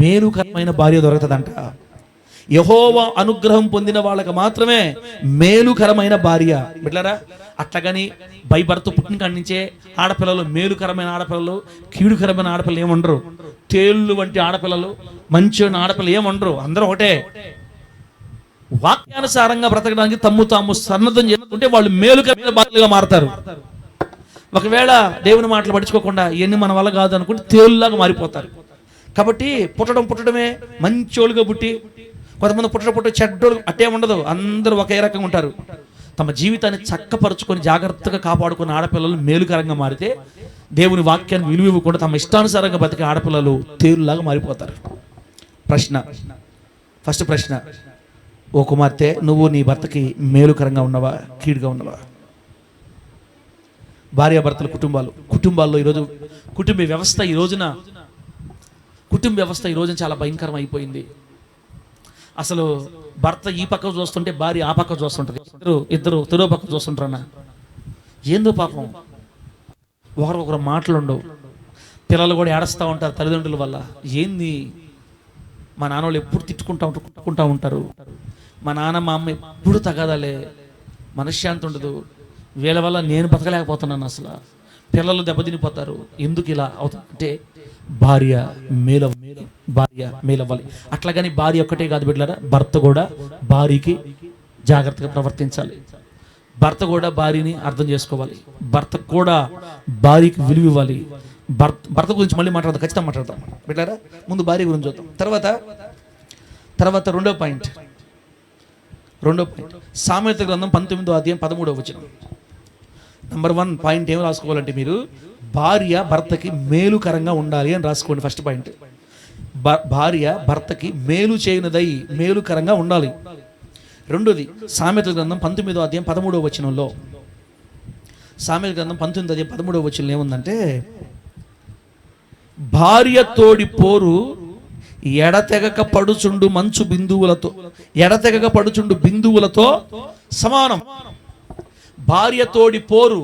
మేలుకరమైన భార్య దొరుకుతుందంట. యెహోవా అనుగ్రహం పొందిన వాళ్ళకి మాత్రమే మేలుకరమైన భార్య. బిడ్డలారా, అట్లాగని భర్త పుట్టిన కాడి నుంచే ఆడపిల్లలు మేలుకరమైన ఆడపిల్లలు, కీడుకరమైన ఆడపిల్లలు ఏమండరు. తేళ్ళు వంటి ఆడపిల్లలు, మంచి ఆడపిల్లలు ఏమండరు. అందరూ ఒకటే. వాక్యానుసారంగా బ్రతకడానికి తాము సన్నద్ధం చేసుకుంటే వాళ్ళు మేలుకరమైన భార్యలుగా మారతారు. ఒకవేళ దేవుని మాటలు పట్టించుకోకుండా ఇవన్నీ మన వల్ల కాదు అనుకుంటే తేలులాగా మారిపోతారు. కాబట్టి పుట్టడమే మంచోళ్ళుగా పుట్టి, కొంతమంది పుట్ట చెడ్డోళ్ళు అట్టే ఉండదు, అందరూ ఒకే రకంగా ఉంటారు. తమ జీవితాన్ని చక్కపరుచుకొని జాగ్రత్తగా కాపాడుకున్న ఆడపిల్లలు మేలుకరంగా మారితే, దేవుని వాక్యాన్ని విలువ ఇవ్వకుండా తమ ఇష్టానుసారంగా బతికే ఆడపిల్లలు తేలులాగా మారిపోతారు. ఫస్ట్ ప్రశ్న, ఓ కుమార్తె, నువ్వు నీ భర్తకి మేలుకరంగా ఉన్నవా, కీడుగా ఉన్నవా? భార్యాభర్తల కుటుంబాల్లో ఈరోజు కుటుంబ వ్యవస్థ ఈ రోజున చాలా భయంకరం అయిపోయింది. అసలు భర్త ఈ పక్క చూస్తుంటే భార్య ఆ పక్క చూస్తుంటుంది, ఇద్దరు తెరో పక్క చూస్తుంటారన్న. ఏందో పాపం, ఒకరొకరు మాటలు ఉండవు, పిల్లలు కూడా ఏడుస్తూ ఉంటారు తల్లిదండ్రుల వల్ల. ఏంది, మా నాన్న వాళ్ళు ఎప్పుడు తిట్టుకుంటూ ఉంటారు, మా నాన్న మా అమ్మ ఎప్పుడు తగదాలే, మనశ్శాంతి ఉండదు, వీళ్ళ వల్ల నేను బతకలేకపోతున్నాను, అసలు పిల్లలు దెబ్బతినిపోతారు. ఎందుకు ఇలా అవుతుందంటే భార్య మేలవ్వాలి. అట్లాగని భార్య ఒక్కటే కాదు బిడ్డలారా, భర్త కూడా భార్యకి జాగ్రత్తగా ప్రవర్తించాలి. భర్త కూడా భార్యని అర్థం చేసుకోవాలి. భర్త కూడా భార్యకి విలువ ఇవ్వాలి. భర్త గురించి మళ్ళీ ఖచ్చితంగా మాట్లాడతాం బిడ్డలారా. ముందు భార్య గురించి చూద్దాం. తర్వాత రెండో పాయింట్, సామెత గ్రంథం 19వ అధ్యాయం 13వ వచనం. నంబర్ 1 పాయింట్ ఏం రాసుకోవాలంటే, మీరు భార్య భర్తకి మేలుకరంగా ఉండాలి అని రాసుకోండి. ఫస్ట్ పాయింట్, భార్య భర్తకి మేలు చేయనిదై మేలుకరంగా ఉండాలి. రెండోది, సామెత గ్రంథం 19వ అధ్యాయం 13వ వచనంలో, సామెత గ్రంథం 19వ అధ్యాయం 13వ వచనంలో ఏముందంటే, భార్య తోడి పోరు ఎడతెగక పడుచుండు బిందువులతో సమానం. భార్య తోడి పోరు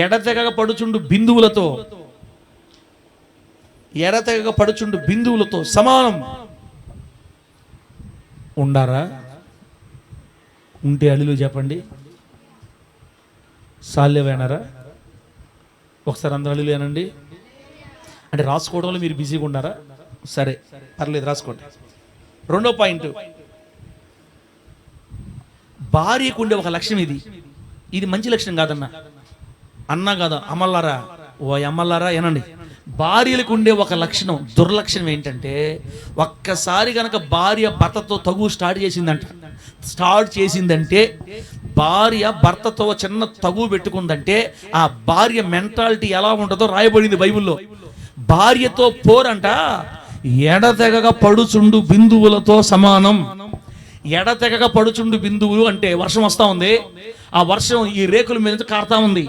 ఎడతెగక పడుచుండు బిందువులతో సమానం. ఉండారా? ఉంటే అల్లులు చెప్పండి. సాల్యవేనారా? ఒకసారి అందరూ అల్లులు అనండి. అంటే రాసుకోవడంలో మీరు బిజీగా ఉన్నారా? సరే, పర్లేదు, రాసుకోండి. రెండో పాయింట్, భార్యకు ఉండే ఒక లక్ష్యం ఇది మంచి లక్షణం కాదన్నా, అన్నా కాదా, అమ్మల్లారా, ఓ అమ్మల్లారా ఏనండి. భార్యలకు ఉండే ఒక లక్షణం, దుర్లక్షణం ఏంటంటే, ఒక్కసారి కనుక భార్య భర్తతో తగు స్టార్ట్ చేసిందంటే భార్య భర్తతో చిన్న తగు పెట్టుకుందంటే ఆ భార్య మెంటాలిటీ ఎలా ఉంటుందో రాయబడింది బైబిల్లో. భార్యతో పోరంట ఎడతెగక పడుచుండు బిందువులతో సమానం. ఎడతెగక పడుచుండు బిందువులు అంటే వర్షం వస్తూ ఉంది, ఆ వర్షం ఈ రేకుల మీద కారుతా ఉంది.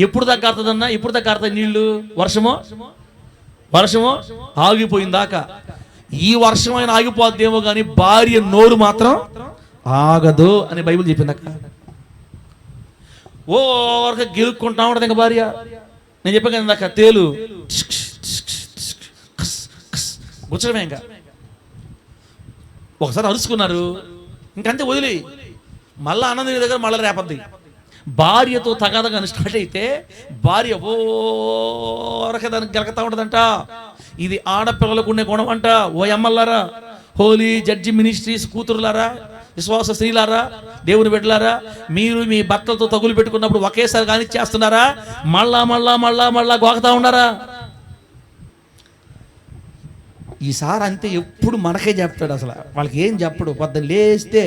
ఎప్పుడు దాకా కారుతుందన్నా? ఎప్పుడు దాకా కారుతాయి నీళ్లు? వర్షము ఆగిపోయిందాకా. ఈ వర్షం అయినా ఆగిపోద్దేమో కానీ భార్య నోరు మాత్రం ఆగదు అని బైబిల్ చెప్పిందాక. ఓ వరకు గెలుక్కుంటా ఉంటుంది ఇంకా భార్య. నేను చెప్పాను కదా ఇందాక, తేలు గుచ్చడమే. ఇంకా ఒకసారి అరుచుకున్నారు, ఇంకంతే, వదిలి మళ్ళీ ఆనందం దగ్గర మళ్ళీ రేపద్ది. భార్యతో తగాదగాని స్టార్ట్ అయితే భార్య ఓరక దానికి గెలకతా ఉంటుందంట. ఇది ఆడపిల్లలకు ఉండే గుణం అంట. ఓ అమ్మలారా, హోలీ జడ్జి మినిస్ట్రీస్ కూతురులారా, విశ్వాస స్త్రీలారా, దేవుని బిడ్డలారా, మీరు మీ భర్తలతో తగులు పెట్టుకున్నప్పుడు ఒకేసారి కానీ చేస్తున్నారా? మళ్ళా మళ్ళా మళ్ళా మళ్ళా గోకతా ఉన్నారా? ఈసారి అంతే, ఎప్పుడు మనకే చెప్తాడు. అసలు వాళ్ళకి ఏం చెప్పడు. పొద్దున్న లేస్తే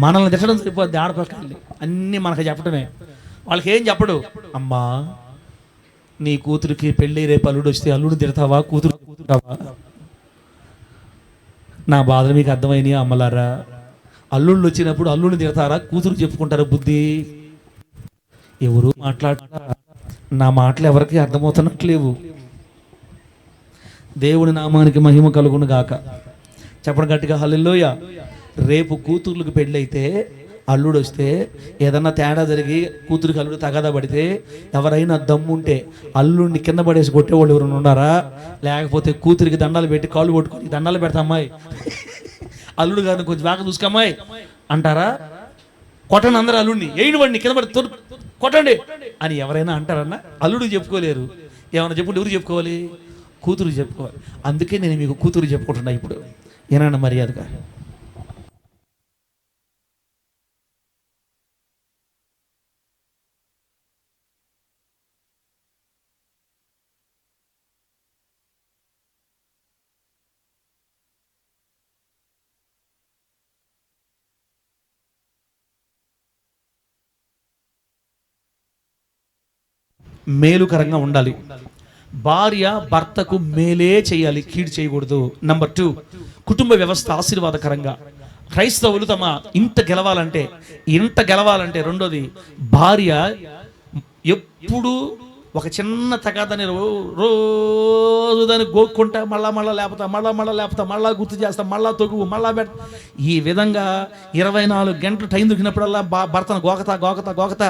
మనల్ని తిట్టడం సరిపోద్ది. ఆడపక్కల్ని అన్నీ మనకి చెప్పడమే. వాళ్ళకి ఏం చెప్పడు. అమ్మా, నీ కూతురికి పెళ్ళి రేపు అల్లుడు వస్తే అల్లుడు తిడతావా, కూతురు కూతురుతావా? నా బాధలు మీకు అర్థమైనాయి అమ్మలారా? అల్లుళ్ళు వచ్చినప్పుడు అల్లుడిని తిడతారా, కూతురు చెప్పుకుంటారా బుద్ధి? ఎవరు మాట్లాడతారా? నా మాటలు ఎవరికి అర్థమవుతున్నట్లేవు. దేవుని నామానికి మహిమ కలుగును గాక. చెప్పడం గట్టిగా హల్లెలూయా. రేపు కూతుర్లకు పెళ్ళైతే అల్లుడు వస్తే ఏదన్నా తేడా జరిగి కూతురికి అల్లుడు తగాదా పడితే ఎవరైనా దమ్ముంటే అల్లుడిని కింద పడేసి కొట్టేవాళ్ళు ఎవరైనా ఉన్నారా? లేకపోతే కూతురికి దండాలు పెట్టి కాళ్ళు కొట్టుకొని దండాలు పెడతా అమ్మాయి, అల్లుడు గారిని కొంచెం బాగా చూసుకోమ్మాయి అంటారా? కొట్టండి అందరూ అల్లుడిని, ఏయినవాడిని కింద పడి కొట్టండి అని ఎవరైనా అంటారన్నా? అల్లుడు చెప్పుకోలేరు. ఏమైనా చెప్పుకుంటే ఎవరు చెప్పుకోవాలి? కూతురు చెప్పుకోవాలి. అందుకే నేను మీకు కూతురు చెప్పుకుంటున్నా ఇప్పుడు. ఏనాన్న మర్యాదగా. మేలుకరంగా ఉండాలి. భార్య భర్తకు మేలే చేయాలి, కీడు చేయకూడదు. నంబర్ 2, కుటుంబ వ్యవస్థ ఆశీర్వాదకరంగా. క్రైస్తవులు తమ ఇంట గెలవాలంటే రెండోది, భార్య ఎప్పుడు ఒక చిన్న తగాదని రోజు దాన్ని గోక్కుంటా మళ్ళా లేపుతా మళ్ళా గుర్తు చేస్తా, మళ్ళా తొగువు మళ్ళా ఈ విధంగా 24 గంటలు టైం దొరికినప్పుడల్లా భర్తను గోకతా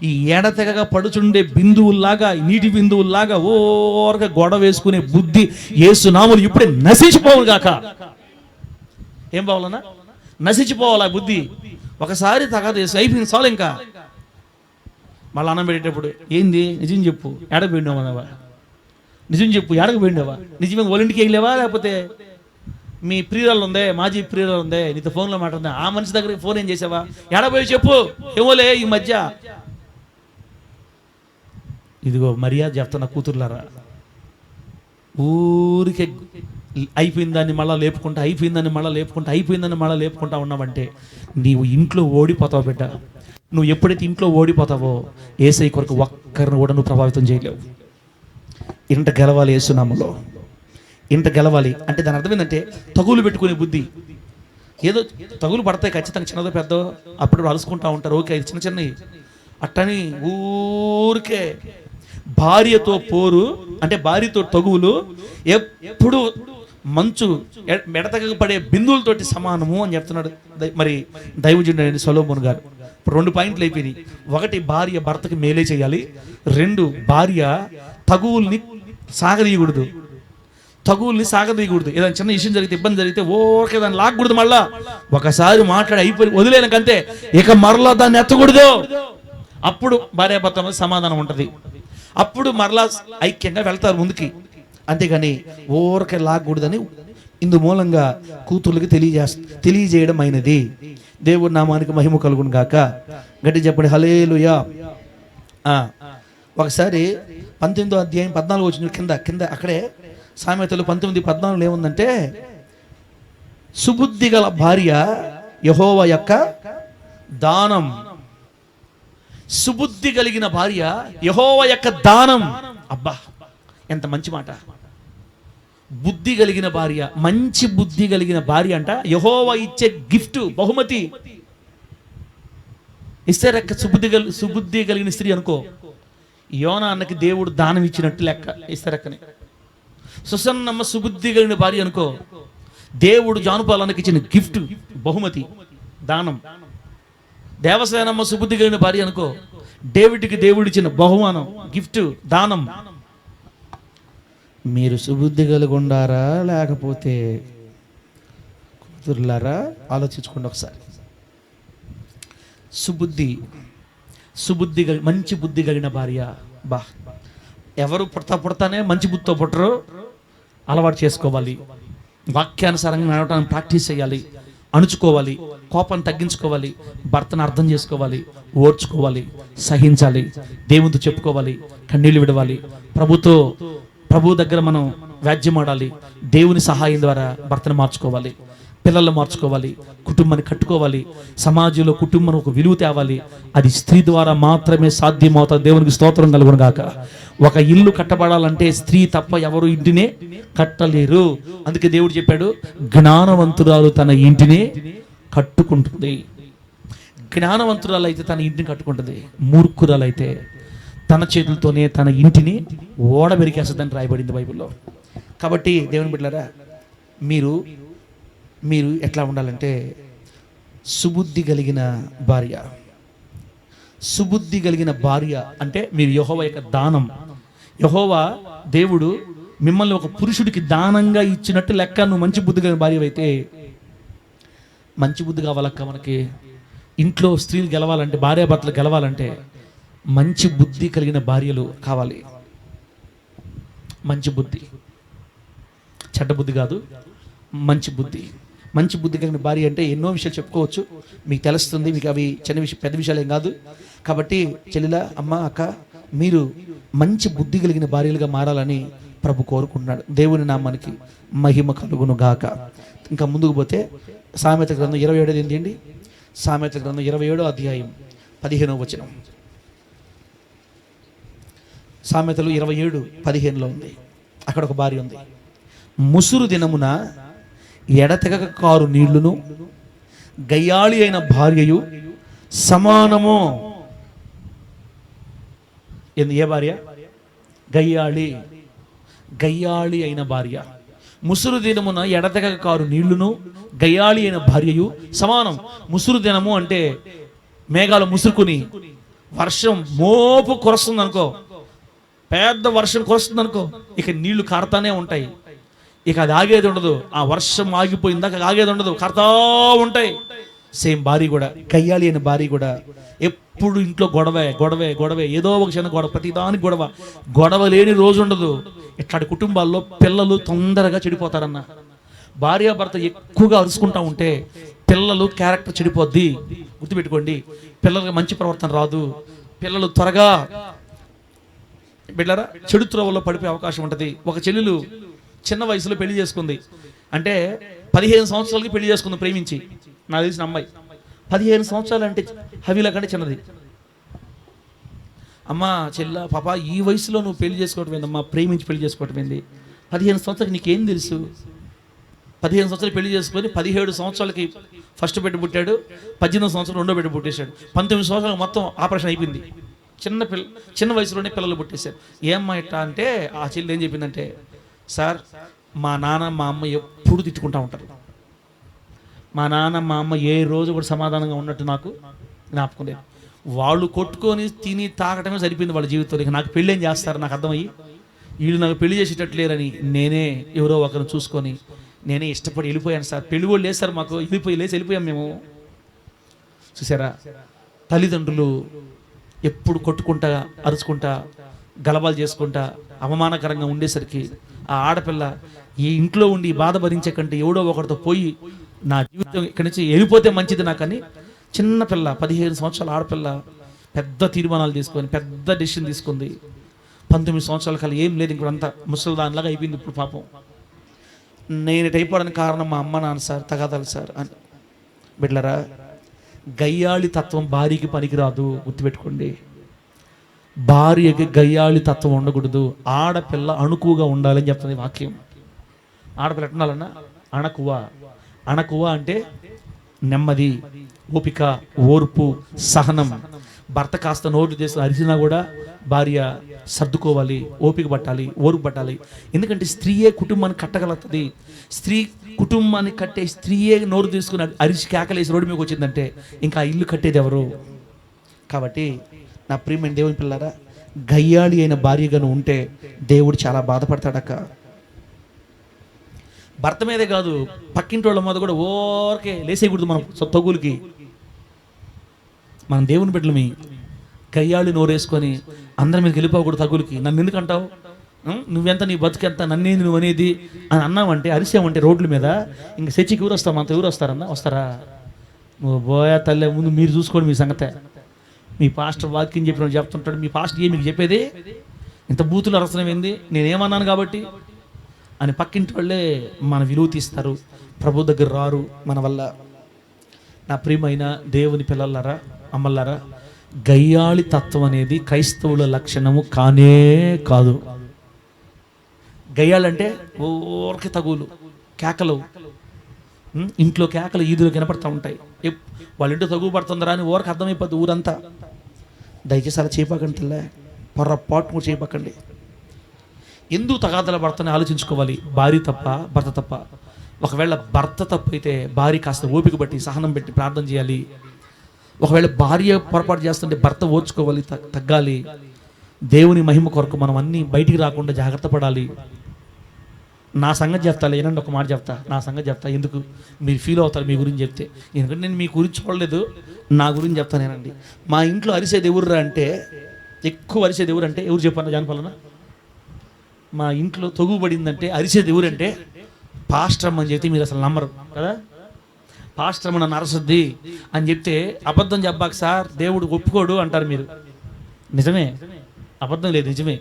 ఈ ఎడతెగగా పడుచుండే బిందువుల్లాగా, నీటి బిందువుల్లాగా ఓరగా గొడవ వేసుకునే బుద్ధి యేసునామములో ఇప్పుడే నశించిపోవును గాక. ఏం బావాలన్నా? నశించిపోవాలా బుద్ధి. ఒకసారి తగాద వేసి అయిపోయింది, చాలు. ఇంకా మళ్ళీ అన్నం పెట్టేటప్పుడు ఏంది నిజం చెప్పు, ఏడకపోయిండవా? నిజం చెప్పు, ఏడకపోయిండవా? నిజమే వాళ్ళింటికి వెళ్ళలేవా? లేకపోతే మీ ప్రియురాలు ఉందే, మాజీ ప్రియురాలు ఉందే, నీతో ఫోన్లో మాట్లాడుతుందా, ఆ మనిషి దగ్గరికి ఫోన్ ఏం చేసావా? ఏడపోయి చెప్పు. ఏమోలే ఈ మధ్య. ఇదిగో మర్యాద చెప్తున్న కూతుర్లారా, ఊరికే అయిపోయిందాన్ని మళ్ళీ లేపుకుంటా ఉన్నావంటే నీవు ఇంట్లో ఓడిపోతావు బిడ్డ. నువ్వు ఎప్పుడైతే ఇంట్లో ఓడిపోతావో యేసయ్య కొరకు ఒక్కరిని కూడా నువ్వు ప్రభావితం చేయలేవు. ఇంట గెలవాలి యేసునామములో. ఇంట గెలవాలి అంటే దాని అర్థం ఏంటంటే తగులు పెట్టుకునే బుద్ధి. ఏదో తగులు పడతాయి ఖచ్చితంగా, చిన్నదో పెద్దో, అప్పుడు అలుసుకుంటా ఉంటారు. ఓకే, ఇది చిన్నవి అట్టని ఊరికే భార్యతో పోరు అంటే భార్యతో తగువులు ఎప్పుడు మంచు మెడతగ పడే బిందువులతోటి సమానము అని చెప్తున్నాడు మరి దైవజనుడైన సొలొమోను గారు. 2 పాయింట్లు అయిపోయినాయి. 1, భార్య భర్తకి మేలే చేయాలి. 2, భార్య తగువుల్ని సాగదీయకూడదు. ఏదైనా చిన్న విషయం జరిగితే, ఇబ్బంది జరిగితే ఓకే దాన్ని లాక్కూడదు. మళ్ళా ఒకసారి మాట్లాడి అయిపోయి వదిలేనకంతే ఇక మరలా దాన్ని ఎత్తకూడదు. అప్పుడు భార్యాభర్త మధ్య సమాధానం ఉంటుంది. అప్పుడు మరలా ఐక్యంగా వెళ్తారు ముందుకి. అంతేగాని ఓరకే లాగకూడదని ఇందు మూలంగా కూతుర్లకి తెలియజేయడం అయినది. దేవుడి నామానికి మహిమ కలుగును గాక. గట్టి చెప్పండి హల్లెలూయా. ఒకసారి 19వ అధ్యాయం 14 వచ్చిన కింద అక్కడే సామెతలు 19:14 ఏముందంటే, సుబుద్ధి గల భార్య యెహోవా యొక్క దానం. సుబుద్ధి కలిగిన భార్య యెహోవా యొక్క దానం. అబ్బా, ఎంత మంచి మాట. బుద్ధి కలిగిన భార్య, మంచి బుద్ధి కలిగిన భార్య అంట యెహోవా ఇచ్చే గిఫ్ట్, బహుమతి. ఇస్తారక్క సుబుద్ధి కలిగిన స్త్రీ అనుకో, యోనా అన్నకి దేవుడు దానం ఇచ్చినట్టు లెక్క. ఇస్తారక్కని సుసన్నమ్మ సుబుద్ధి కలిగిన భార్య అనుకో, దేవుడు జానుపాలన్నకి ఇచ్చిన గిఫ్ట్, బహుమతి, దానం. దేవసేనమ్మ సుబుద్ధి కలిగిన భార్య అనుకో, డేవిడ్కి దేవుడు ఇచ్చిన బహుమానం, గిఫ్ట్, దానం. మీరు సుబుద్ధి కలిగి ఉండారా లేకపోతే కూతురులారా? ఆలోచించుకోండి ఒకసారి. సుబుద్ధి మంచి బుద్ధి కలిగిన భార్య. బా, ఎవరు పుడతానే మంచి బుద్ధితో పుట్టరు, అలవాటు చేసుకోవాలి. వాక్యానుసారంగా నడవడానికి ప్రాక్టీస్ చేయాలి, అణుచుకోవాలి, కోపాన్ని తగ్గించుకోవాలి, భర్తను అర్థం చేసుకోవాలి, ఓర్చుకోవాలి, సహించాలి, దేవునితో చెప్పుకోవాలి, కన్నీళ్లు విడవాలి, ప్రభు దగ్గర మనం వ్యాజ్యమాడాలి, దేవుని సహాయం ద్వారా భర్తను మార్చుకోవాలి, పిల్లలు మార్చుకోవాలి, కుటుంబాన్ని కట్టుకోవాలి, సమాజంలో కుటుంబం ఒక విలువ తేవాలి. అది స్త్రీ ద్వారా మాత్రమే సాధ్యమవుతుంది. దేవునికి స్తోత్రం కలుగును గాక. ఒక ఇల్లు కట్టబడాలంటే స్త్రీ తప్ప ఎవరు ఇంటినే కట్టలేరు. అందుకే దేవుడు చెప్పాడు, జ్ఞానవంతురాలు తన ఇంటిని కట్టుకుంటుంది. జ్ఞానవంతురాలు అయితే తన ఇంటిని కట్టుకుంటుంది, మూర్ఖురాలు అయితే తన చేతులతోనే తన ఇంటిని ఓడబెరికేస్తుందని రాయబడింది బైబిల్లో. కాబట్టి దేవుని బిడ్డలారా, మీరు ఎట్లా ఉండాలంటే సుబుద్ధి కలిగిన భార్య. సుబుద్ధి కలిగిన భార్య అంటే మీరు యెహోవా యొక్క దానం. యెహోవా దేవుడు మిమ్మల్ని ఒక పురుషుడికి దానంగా ఇచ్చినట్టు లెక్క. నువ్వు మంచి బుద్ధి కలిగిన భార్య అయితే, మంచి బుద్ధి కావాలక్క మనకి. ఇంట్లో స్త్రీలు గెలవాలంటే, భార్యాభర్తలు గెలవాలంటే మంచి బుద్ధి కలిగిన భార్యలు కావాలి. మంచి బుద్ధి, చెడ్డ బుద్ధి కాదు, మంచి బుద్ధి. మంచి బుద్ధి కలిగిన భార్య అంటే ఎన్నో విషయాలు చెప్పుకోవచ్చు, మీకు తెలుస్తుంది. మీకు అవి పెద్ద విషయాలు ఏం కాదు. కాబట్టి చెల్లెల, అమ్మ, అక్క, మీరు మంచి బుద్ధి కలిగిన భార్యలుగా మారాలని ప్రభు కోరుకుంటున్నాడు. దేవుని నామానికి మహిమ కలుగును గాక. ఇంకా ముందుకు పోతే సామెత గ్రంథం 27 ఏంటండి? సామెత గ్రంథం 27 అధ్యాయం 15వ వచనం. సామెతలు 27:15లో ఉంది. అక్కడ ఒక భార్య ఉంది. ముసురు దినమున ఎడతెగక కారు నీళ్లును గయ్యాళి అయిన భార్యయు సమానము. ఏ భార్య? గయ్యాళి అయిన భార్య. ముసురు దినమున ఎడతెగక కారు నీళ్లును గయ్యాళి అయిన భార్యయు సమానం. ముసురు దినము అంటే మేఘాలు ముసురుకుని వర్షం మోపు కురుస్తుంది అనుకో, పెద్ద వర్షం కురుస్తుంది అనుకో, ఇక నీళ్లు కారుతానే ఉంటాయి. ఇక అది ఆగేది ఉండదు. ఆ వర్షం ఆగిపోయిందాక ఆగేది ఉండదు, కారుతా ఉంటాయి. సేమ్ భార్య కూడా, గయ్యాళి అయిన భార్య కూడా ఎప్పుడు ఇంట్లో గొడవే, ఏదో ఒక చిన్న గొడవ, ప్రతిదానికి గొడవ లేని రోజు ఉండదు. ఇట్లాంటి కుటుంబాల్లో పిల్లలు తొందరగా చెడిపోతారన్న. భార్యాభర్త ఎక్కువగా అరుచుకుంటా ఉంటే పిల్లలు క్యారెక్టర్ చెడిపోద్ది. గుర్తుపెట్టుకోండి, పిల్లలకి మంచి ప్రవర్తన రాదు. పిల్లలు త్వరగా బిడ్డలారా చెడు త్రోవల్లో పడిపోయే అవకాశం ఉంటుంది. ఒక చెల్లెలు చిన్న వయసులో పెళ్లి చేసుకుంది. అంటే 15 సంవత్సరాలకి పెళ్లి చేసుకుంది ప్రేమించి. నాకు తెలిసిన అమ్మాయి 15 సంవత్సరాలు అంటే హవీలా కంటే చిన్నది. అమ్మ, చెల్ల, పాప, ఈ వయసులో నువ్వు పెళ్లి చేసుకోవటం ఏందమ్మా, ప్రేమించి పెళ్లి చేసుకోవటం ఏంది? 15 సంవత్సరాలకి నీకేం తెలుసు? 15 సంవత్సరాలు పెళ్లి చేసుకొని 17 సంవత్సరాలకి ఫస్ట్ బిడ్డ పుట్టాడు, 18 సంవత్సరాలు రెండో బిడ్డ పుట్టేశాడు, 19 సంవత్సరాలకు మొత్తం ఆపరేషన్ అయిపోయింది. చిన్న వయసులోనే పిల్లలు పుట్టేశారు. ఏమ్మా ఇట్టా అంటే ఆ చెల్లి ఏం చెప్పిందంటే, సార్, మా నాన్న మా అమ్మ ఎప్పుడు తిట్టుకుంటూ ఉంటారు. మా నాన్న మా అమ్మ ఏ రోజు కూడా సమాధానంగా ఉన్నట్టు నాకు జ్ఞాపకం లేదు. వాళ్ళు కొట్టుకొని తిని తాగటమే సరిపోయింది వాళ్ళ జీవితంలో. ఇక నాకు పెళ్ళి ఏం చేస్తారు నాకు అర్థమయ్యి, వీళ్ళు నాకు పెళ్లి చేసేటట్టు లేరని నేనే ఎవరో ఒకరిని చూసుకొని నేనే ఇష్టపడి వెళ్ళిపోయాను సార్. పెళ్లి కూడా లేదు సార్ మాకు, వెళ్ళిపోయాం మేము. చూసారా, తల్లిదండ్రులు ఎప్పుడు కొట్టుకుంటా, అరుచుకుంటా, గలబాలు చేసుకుంటా అవమానకరంగా ఉండేసరికి ఆ ఆడపిల్ల ఈ ఇంట్లో ఉండి బాధ భరించే కంటే ఎవడో ఒకరితో పోయి నా జీవితం ఇక్కడి నుంచి వెళ్ళిపోతే మంచిది నాకని చిన్నపిల్ల, 15 సంవత్సరాల ఆడపిల్ల పెద్ద తీర్మానాలు తీసుకొని పెద్ద డెసిషన్ తీసుకుంది. 19 సంవత్సరాల కల్లా ఏం లేదు, ఇంకోంతా ముసలిదానిలాగా అయిపోయింది. ఇప్పుడు పాపం నేను అయిపోవడానికి కారణం మా అమ్మ నాన్న సార్, తగాదాలు సార్ అని. బిడ్డలారా, గయ్యాళి తత్వం భార్యకి పనికిరాదు. గుర్తుపెట్టుకోండి, భార్యకి గయ్యాళి తత్వం ఉండకూడదు. ఆడపిల్ల అణుకువగా ఉండాలని చెప్తుంది వాక్యం. ఆడపిల్ల ఎట్లా ఉండాలన్నా? అణకువ అంటే నెమ్మది, ఓపిక, ఓర్పు, సహనం. భర్త కాస్త నోటు చేసి అరిచినా కూడా భార్య సర్దుకోవాలి, ఓపిక పట్టాలి, ఓర్పు పట్టాలి. ఎందుకంటే స్త్రీయే కుటుంబాన్ని కట్టగలుగుతుంది. స్త్రీ కుటుంబాన్ని కట్టే స్త్రీయే నోరు తీసుకుని అరిచి కేకలేసి రోడ్డు మీకు వచ్చిందంటే ఇంకా ఇల్లు కట్టేది ఎవరు? కాబట్టి నా ప్రియమైన దేవుని పిల్లారా, గయ్యాళి అయిన భార్యగాను ఉంటే దేవుడు చాలా బాధపడతాడక్క. భర్త మీదే కాదు, పక్కింటి వాళ్ళ మీద కూడా ఓరికే లేసేయకూడదు మనం తగులకి. మనం దేవుని బిడ్డలమి. గయ్యాళి నోరేసుకొని అందరి మీదకి వెళ్ళిపోకూడదు తగులుకి. నన్ను ఎందుకు అంటావు, నువ్వెంత, నీ బతుకెంత, నన్నేది నువ్వు అనేది అని అన్నామంటే, అరిసామంటే రోడ్ల మీద, ఇంక చర్చికి ఎవరు వస్తాం, అంత ఎవరు వస్తారన్నా, వస్తారా? నువ్వు పోయా తల్లే, ముందు మీరు చూసుకోండి మీ సంగతే. మీ పాస్టర్ వాక్యం చెప్పిన చెప్తుంటాడు, మీ పాస్టర్ మీకు చెప్పేది ఇంత బూతులు అరసనం ఏంది, నేనేమన్నాను కాబట్టి అని పక్కింటి వాళ్ళే మన విలువ తీస్తారు, ప్రభు దగ్గర రారు మన వల్ల. నా ప్రియమైన దేవుని పిల్లలారా, అమ్మలారా, గయ్యాళి తత్వం అనేది క్రైస్తవుల లక్షణము కానే కాదు. గయ్యాలంటే ఊరికి తగులు, కేకలు, ఇంట్లో కేకలు ఈదులు కనపడుతూ ఉంటాయి. వాళ్ళ ఇంట్లో తగులు పడుతుందరా అని ఊరికి అర్థమైపోద్ది ఊరంతా. దయచేసి అలా చేయపకండి తెల్ల, పొరపాటు కూడా చేయపకండి. ఎందుకు తగాదలు పడుతుందని ఆలోచించుకోవాలి. భార్య తప్ప, భర్త తప్ప? ఒకవేళ భర్త తప్పు అయితే భార్య కాస్త ఓపిక బట్టి, సహనం పెట్టి ప్రార్థన చేయాలి. ఒకవేళ భార్య పొరపాటు చేస్తుంటే భర్త ఓర్చుకోవాలి, తగ్గాలి. దేవుని మహిమ కొరకు మనం అన్నీ బయటికి రాకుండా జాగ్రత్త పడాలి. నా సంగతి చెప్తా, ఏనండి ఒక మాట చెప్తా, నా సంగతి చెప్తా, ఎందుకు మీరు ఫీల్ అవుతారు మీ గురించి చెప్తే. ఎందుకంటే నేను మీ గురించి చూడలేదు, నా గురించి చెప్తానేనండి. మా ఇంట్లో అరిసేది ఎవరురా అంటే, ఎక్కువ అరిసేది ఎవరంటే, ఎవరు చెప్పాను జానపాలన? మా ఇంట్లో తొగుబడిందంటే అరిసేది ఎవరంటే పాస్టర్ అమ్మ అని చెప్తే మీరు అసలు నమ్మరు కదా. పాస్టర్ అమ్మ నన్ను అరసద్ది అని చెప్తే, అబద్ధం చెప్పాక సార్ దేవుడు ఒప్పుకోడు అంటారు మీరు. నిజమే, అబద్ధం లేదు, నిజమే.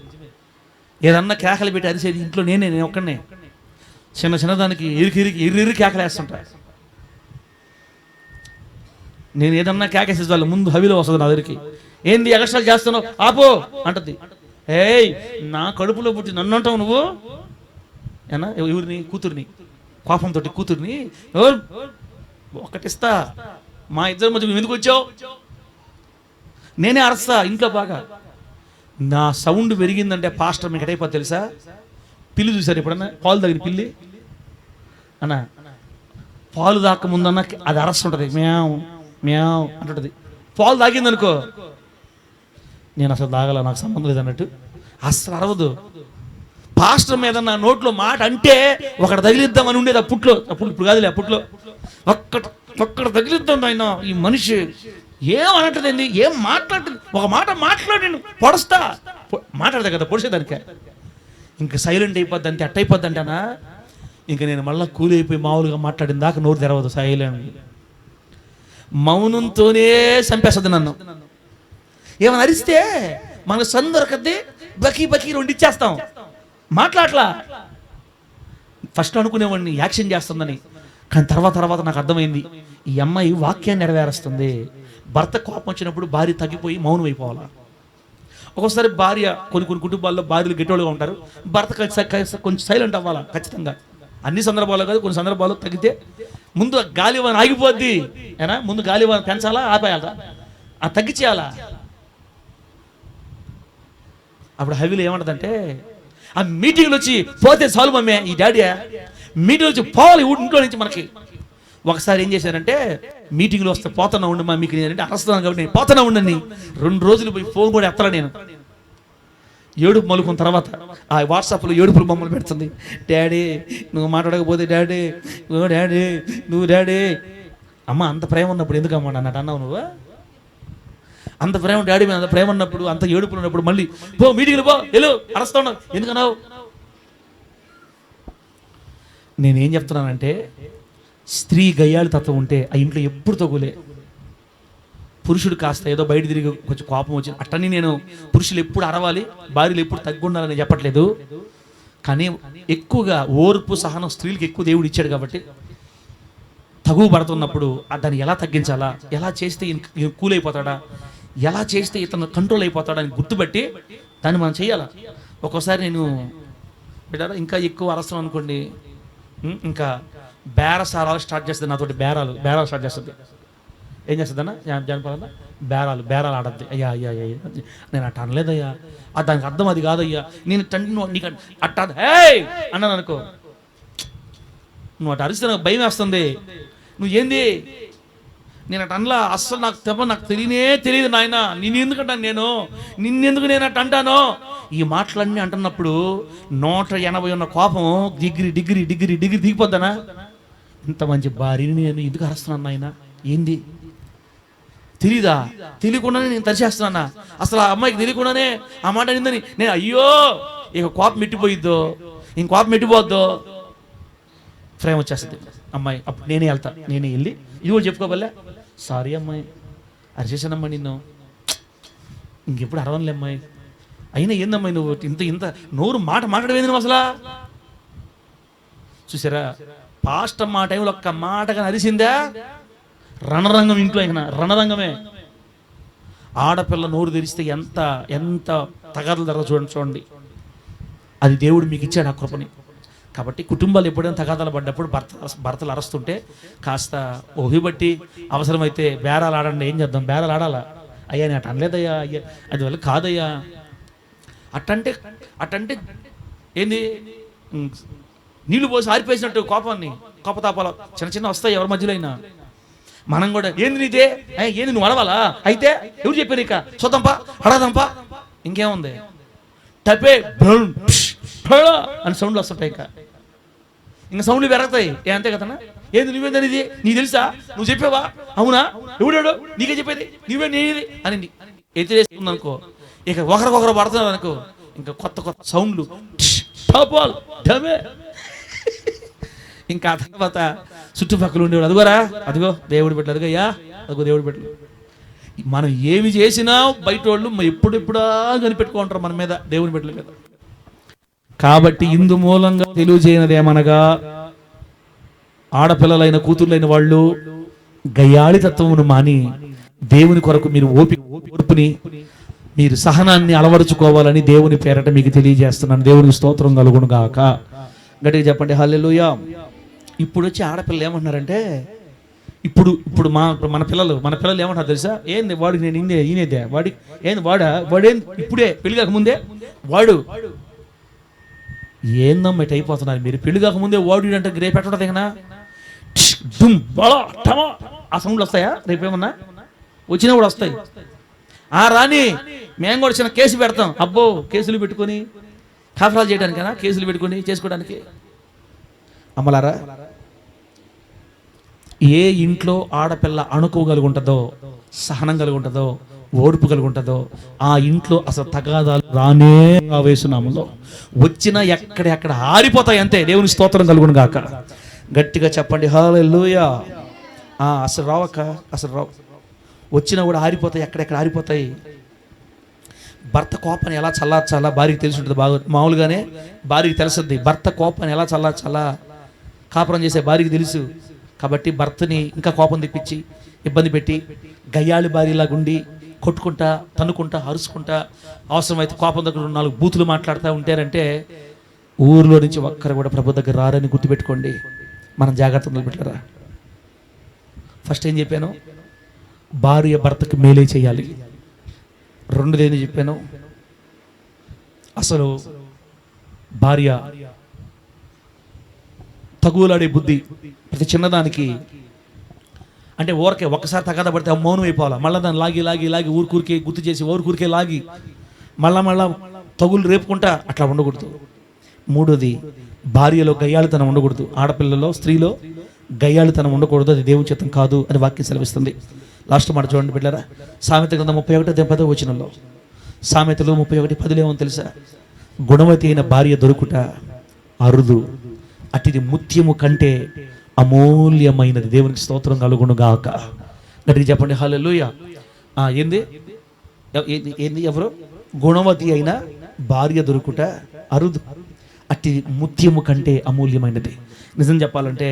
ఏదన్నా కేకలు పెట్టి అరిసేది ఇంట్లో నేను ఒక్కడనే. చిన్న చిన్నదానికి ఎర్రి కేకలేస్తుంటా. నేను ఏదన్నా కేకేసే వాళ్ళు ముందు హవిలో వస్తుంది నా దగ్గరికి. ఏంది ఎగస్ట్రాలు చేస్తున్నావు, ఆపో అంటది. ఏయ్, నా కడుపులో పుట్టి నన్ను అంటావు నువ్వు? ఏనా ఎవరిని? కూతుర్ని. కోపంతో కూతుర్ని ఒకటిస్తా, మా ఇద్దరి మధ్య నువ్వు ఎందుకు వచ్చావు, నేనే అరస్తా ఇంట్లో బాగా. నా సౌండ్ పెరిగిందంటే పాస్టర్ మీకు ఎటైపోతుంది తెలుసా? పిల్లి చూసారు ఎప్పుడన్నా? పాలు తాగిన పిల్లి అన్నా, పాలు తాక ముందన్నా అది అరస్తుంటది, మ్యావ్ మ్యావ్ అంటుంటది. పాలు తాగిందనుకో, నేను అసలు తాగల, నాకు సంబంధం లేదన్నట్టు అసలు అరవదు. పాస్టర్ మీద నా నోట్లో మాట అంటే ఒకటి తగిలిద్దామని ఉండేది అప్పట్లో. ఇప్పుడు కాదులే, అప్పట్లో ఒక్కడ తగిలిద్దాం ఆయన. ఈ మనిషి ఏం అనట్లేదండి, ఏం మాట్లాడుతుంది, ఒక మాట మాట్లాడి పొడుస్తా, మాట్లాడదా కదా పొడిచేదానికే. ఇంకా సైలెంట్ అయిపోద్ది అంతే, అట్ట అయిపోద్ది అంటేనా. ఇంకా నేను మళ్ళీ కూలి అయిపోయి మామూలుగా మాట్లాడిన దాకా నోరు తెరవదు. సైలెంట్ మౌనంతోనే చంపేస్తుంది నన్ను. ఏమైనా అరిస్తే మనకు సందొరకద్ది, బకీ రెండు ఇచ్చేస్తాం, మాట్లాడలా. ఫస్ట్ అనుకునేవాడిని యాక్షన్ చేస్తుందని, కానీ తర్వాత నాకు అర్థమైంది, ఈ అమ్మాయి వాక్యాన్ని నెరవేరుస్తుంది. భర్త కోపం వచ్చినప్పుడు భార్య తగ్గిపోయి మౌనం అయిపోవాలా. ఒక్కోసారి భార్య, కొన్ని కుటుంబాల్లో భార్యలు గెట్టోళ్ళుగా ఉంటారు, భర్త కొంచెం సైలెంట్ అవ్వాలా ఖచ్చితంగా. అన్ని సందర్భాల్లో కాదు, కొన్ని సందర్భాల్లో తగ్గితే ముందు గాలివాన ఆగిపోద్ది. ఏనా ముందు గాలివాన పెంచాలా, ఆపేయాలా, ఆ తగ్గిచేయాలా. అప్పుడు హవిలో ఏమంటదంటే, ఆ మీటింగ్లో వచ్చి పోతే చాలు మమ్మే, ఈ డాడీ మీటింగ్ వచ్చి పోవాలి ఇంట్లో నుంచి మనకి. ఒకసారి ఏం చేశారంటే, మీటింగ్లో వస్తే పోతున్నా ఉండు మా, మీకు నేనంటే అరస్తున్నాను కాబట్టి నేను పోతున్నా ఉండని 2 రోజులు పోయి ఫోన్ కూడా ఎత్తలా నేను. ఏడుపు మలుకున్న తర్వాత ఆ వాట్సాప్లో ఏడుపులు బొమ్మలు పెడుతుంది. డాడీ నువ్వు మాట్లాడకపోతే డాడీ, నువ్వు డాడీ. అమ్మ అంత ప్రేమ ఉన్నప్పుడు ఎందుకు అమ్మ అన్నట్టు అన్నావు నువ్వు? అంత ప్రేమ డాడీ మీద, అంత ప్రేమ ఉన్నప్పుడు, అంత ఏడుపులు ఉన్నప్పుడు మళ్ళీ పో మీటింగ్లు పో, వెళ్ళు అరస్తా ఉన్నావు ఎందుకన్నావు? నేనేం చెప్తున్నానంటే, స్త్రీ గయ్యాళి తత్వం ఉంటే ఆ ఇంట్లో ఎప్పుడు తగులే. పురుషుడు కాస్త ఏదో బయట తిరిగి కొంచెం కోపం వచ్చింది అట్టని నేను పురుషులు ఎప్పుడు అరవాలి, భార్యలు ఎప్పుడు తగ్గుండాలని చెప్పట్లేదు. కానీ ఎక్కువగా ఓర్పు సహనం స్త్రీలకు ఎక్కువ దేవుడు ఇచ్చాడు కాబట్టి, తగువ పడుతున్నప్పుడు దాన్ని ఎలా తగ్గించాలా, ఎలా చేస్తే కూల్ అయిపోతాడా, ఎలా చేస్తే ఇతను కంట్రోల్ అయిపోతాడా అని గుర్తుపట్టి దాన్ని మనం చేయాలా. ఒక్కోసారి నేను బిడ్డారా ఇంకా ఎక్కువ అరసం అనుకోండి, ఇంకా బేరసారాలు స్టార్ట్ చేస్తుంది నాతోటి. బేరాలు స్టార్ట్ చేస్తుంది. ఏం చేస్తుంది అన్న జానపద? బేరాలు ఆడద్ది. అయ్యా నేను అట్ట అనలేదయ్యా, దానికి అర్థం అది కాదయ్యా, నేను నీకు అట్ట అన్నాను అనుకో, నువ్వు అటు అరిస్తే నాకు భయం వేస్తుంది. నువ్వు ఏంది నేను అటు అనలా, అస్సలు నాకు తెలియదు నాయన, నిన్నెందుకు నేను అట్ట అంటాను. ఈ మాటలన్నీ అంటున్నప్పుడు 180 ఉన్న కోపం డిగ్రీ దిగిపోద్దనా? ఇంత మంచి భార్యని నేను ఎందుకు అరుస్తున్నాను నాయన? ఏంది తెలీదా? తెలియకుండానే నేను తరిచేస్తున్నానా? అసలు ఆ అమ్మాయికి తెలియకుండానే ఆ మాట అనిందని నేను అయ్యో ఇక కోపం మెట్టిపోయిద్దో, ఇంక కోపం మెట్టిపోద్దో, ప్రేమ వచ్చేస్తుంది అమ్మాయి. అప్పుడు నేనే వెళ్తా, నేనే వెళ్ళి ఇది కూడా చెప్పుకోవల్లే, సారీ అమ్మాయి అరిచేసానమ్మా నిన్ను, ఇంకెప్పుడు అరవనులే అమ్మాయి, అయినా ఏందమ్మాయి నువ్వు ఇంత ఇంత నోరు మాట్లాడవేంది నువ్వు అసలు? చూసారా, పాస్ట్ మా టైంలో ఒక్క మాటగా అరిసిందా రణరంగం, ఇంట్లో అయినా రణరంగమే. ఆడపిల్ల నోరు తెరిస్తే ఎంత ఎంత తగాదలు జరగదు చూడండి. అది దేవుడు మీకు ఇచ్చాడు ఆ కృపని. కాబట్టి కుటుంబాలు ఎప్పుడైనా తగాదాలు పడ్డప్పుడు భర్తలు అరుస్తుంటే కాస్త బట్టి అవసరమైతే బేరాలు ఆడండి. ఏం చేద్దాం, బేరాలు ఆడాలా? అయ్యా నేను అటు అనలేదయ్యా, అయ్యా అది వల్ల కాదయ్యా, అట్టంటే ఏంది నీళ్లు పోసి ఆరిపేసినట్టు కోపాన్ని, కోపతాపాలు చిన్న చిన్న వస్తాయి ఎవరి మధ్యలో అయినా. మనం కూడా ఏంది నీదే, ఏంది నువ్వు అడవాలా, అయితే ఎవరు చెప్పారు ఇక చూద్దాంపా అడగదాంపా, ఇంకేముంది టపే అని సౌండ్లు వస్తుంటాయి. ఇంకా సౌండ్లు పెరుగుతాయి. అంతే కదన్నా, ఏంది నువ్వేందని, ఇది నీకు తెలుసా, నువ్వు చెప్పావా, అవునా, ఎవడాడు నీకే చెప్పేది, నువ్వే నేది అని ఎత్తిరేస్తుంది అనుకో. ఇక ఒకరికొకరు పడుతున్నారు అనుకో, ఇంకా కొత్త కొత్త సౌండ్లు, ఇంకా ఆ తర్వాత చుట్టుపక్కల ఉండేవాడు అదిగోరా, అదిగో దేవుడి బిడ్డలు, అదిగోయ్యా అదిగో దేవుడి బిడ్డలు. మనం ఏమి చేసినా బయట వాళ్ళు ఎప్పుడెప్పుడా కనిపెట్టుకుంటారు మన మీద, దేవుని బిడ్డల మీద. కాబట్టి ఇందు మూలంగా తెలియజేయనది ఏమనగా, ఆడపిల్లలైన కూతుర్లైన వాళ్ళు గయ్యాళితత్వమును మాని దేవుని కొరకు మీరు ఓర్పుని మీరు సహనాన్ని అలవరుచుకోవాలని దేవుని పేరట మీకు తెలియజేస్తున్నాను. దేవునికి స్తోత్రం కలుగును గాక. గట్టిగా చెప్పండి హల్లెలూయా. ఇప్పుడు వచ్చి ఆడపిల్లలు ఏమంటున్నారంటే, ఇప్పుడు మన పిల్లలు ఏమంటారు తెలుసా? ఏంది వాడికి నేను ఈయనేదే, వాడి ఏంది వాడేంది ఇప్పుడే పెళ్లి కాకముందే వాడు, ఏందమ్మా ఇటు అయిపోతున్నారు మీరు, పెళ్లి కాకముందే వాడు అంటే రేపు ఎట్ట దిగనా ఆ సౌండ్లు వస్తాయా? రేపేమన్నా వచ్చినా కూడా వస్తాయి. రాని మేము కూడా చిన్న కేసు పెడతాం. అబ్బో కేసులు పెట్టుకొని కాఫరాలు చేయడానికైనా కేసులు పెట్టుకొని చేసుకోవడానికి. అమ్మలారా, ఏ ఇంట్లో ఆడపిల్ల అణుకోగలిగి ఉంటుందో, సహనం కలిగి ఉంటుందో, ఓర్పు కలిగి ఉంటుందో ఆ ఇంట్లో అసలు తగాదాలు రానే వేసునాములో వచ్చినా ఎక్కడెక్కడ ఆరిపోతాయి అంతే. దేవుని స్తోత్రం కలుగును గాక. గట్టిగా చెప్పండి హల్లెలూయా. అసలు రావక్క, అసలు రావు, వచ్చినా కూడా ఆరిపోతాయి, ఎక్కడెక్కడ ఆరిపోతాయి. భర్త కోపాన్ని ఎలా చల్లార్చాలా భార్యకి తెలిసి ఉంటుంది బాగా. మామూలుగానే భార్యకి తెలుస్తుంది భర్త కోపాన్ని ఎలా చల్లార్చాలా, కాపురం చేసే భార్యకి తెలుసు. కాబట్టి భర్తని ఇంకా కోపం తెప్పించి ఇబ్బంది పెట్టి గయ్యాళి భార్యలాగా ఉండి కొట్టుకుంటా, తన్నుకుంటా, అరుచుకుంటా, అవసరమైతే కోపం దగ్గర 4 బూతులు మాట్లాడుతూ ఉంటారంటే ఊర్లో నుంచి ఒక్కరు కూడా ప్రభు దగ్గర రారని గుర్తుపెట్టుకోండి. మనం జాగ్రత్తలు పెట్టరా. ఫస్ట్ ఏం చెప్పాను, భార్య భర్తకు మేలే చేయాలి. రెండోది చెప్పాను, అసలు భార్య తగులాడే బుద్ధి ప్రతి చిన్నదానికి. అంటే ఊరకే ఒక్కసారి తగాద పడితే మౌనం అయిపోవాలి, మళ్ళీ దాన్ని లాగి లాగి లాగి ఊరికూరికే గుర్తు చేసి ఊరికూరికే లాగి మళ్ళా తగులు రేపుకుంటా అట్లా ఉండకూడదు. మూడోది, భార్యలో గయ్యాళితనం ఉండకూడదు. ఆడపిల్లలో స్త్రీలో గయ్యాళితనం ఉండకూడదు, అది దేవుని చిత్తం కాదు అని వాక్యం సెలవిస్తుంది. లాస్ట్ మాట చూడండి బిడ్డలారా, సామెత గ్రంథం 31:10 వచనంలో, సామెతలు 31:10 ఏమో తెలుసా? గుణవతి అయిన భార్య దొరుకుట అరుదు, అటిది ముత్యము కంటే అమూల్యమైనది. దేవునికి స్తోత్రం కలుగును గాక. గట్టిగా చెప్పండి హల్లెలూయా. ఏంది ఎవరు? గుణవతి అయిన భార్య దొరుకుట అరుదు, అట్టి ముత్యము కంటే అమూల్యమైనది. నిజం చెప్పాలంటే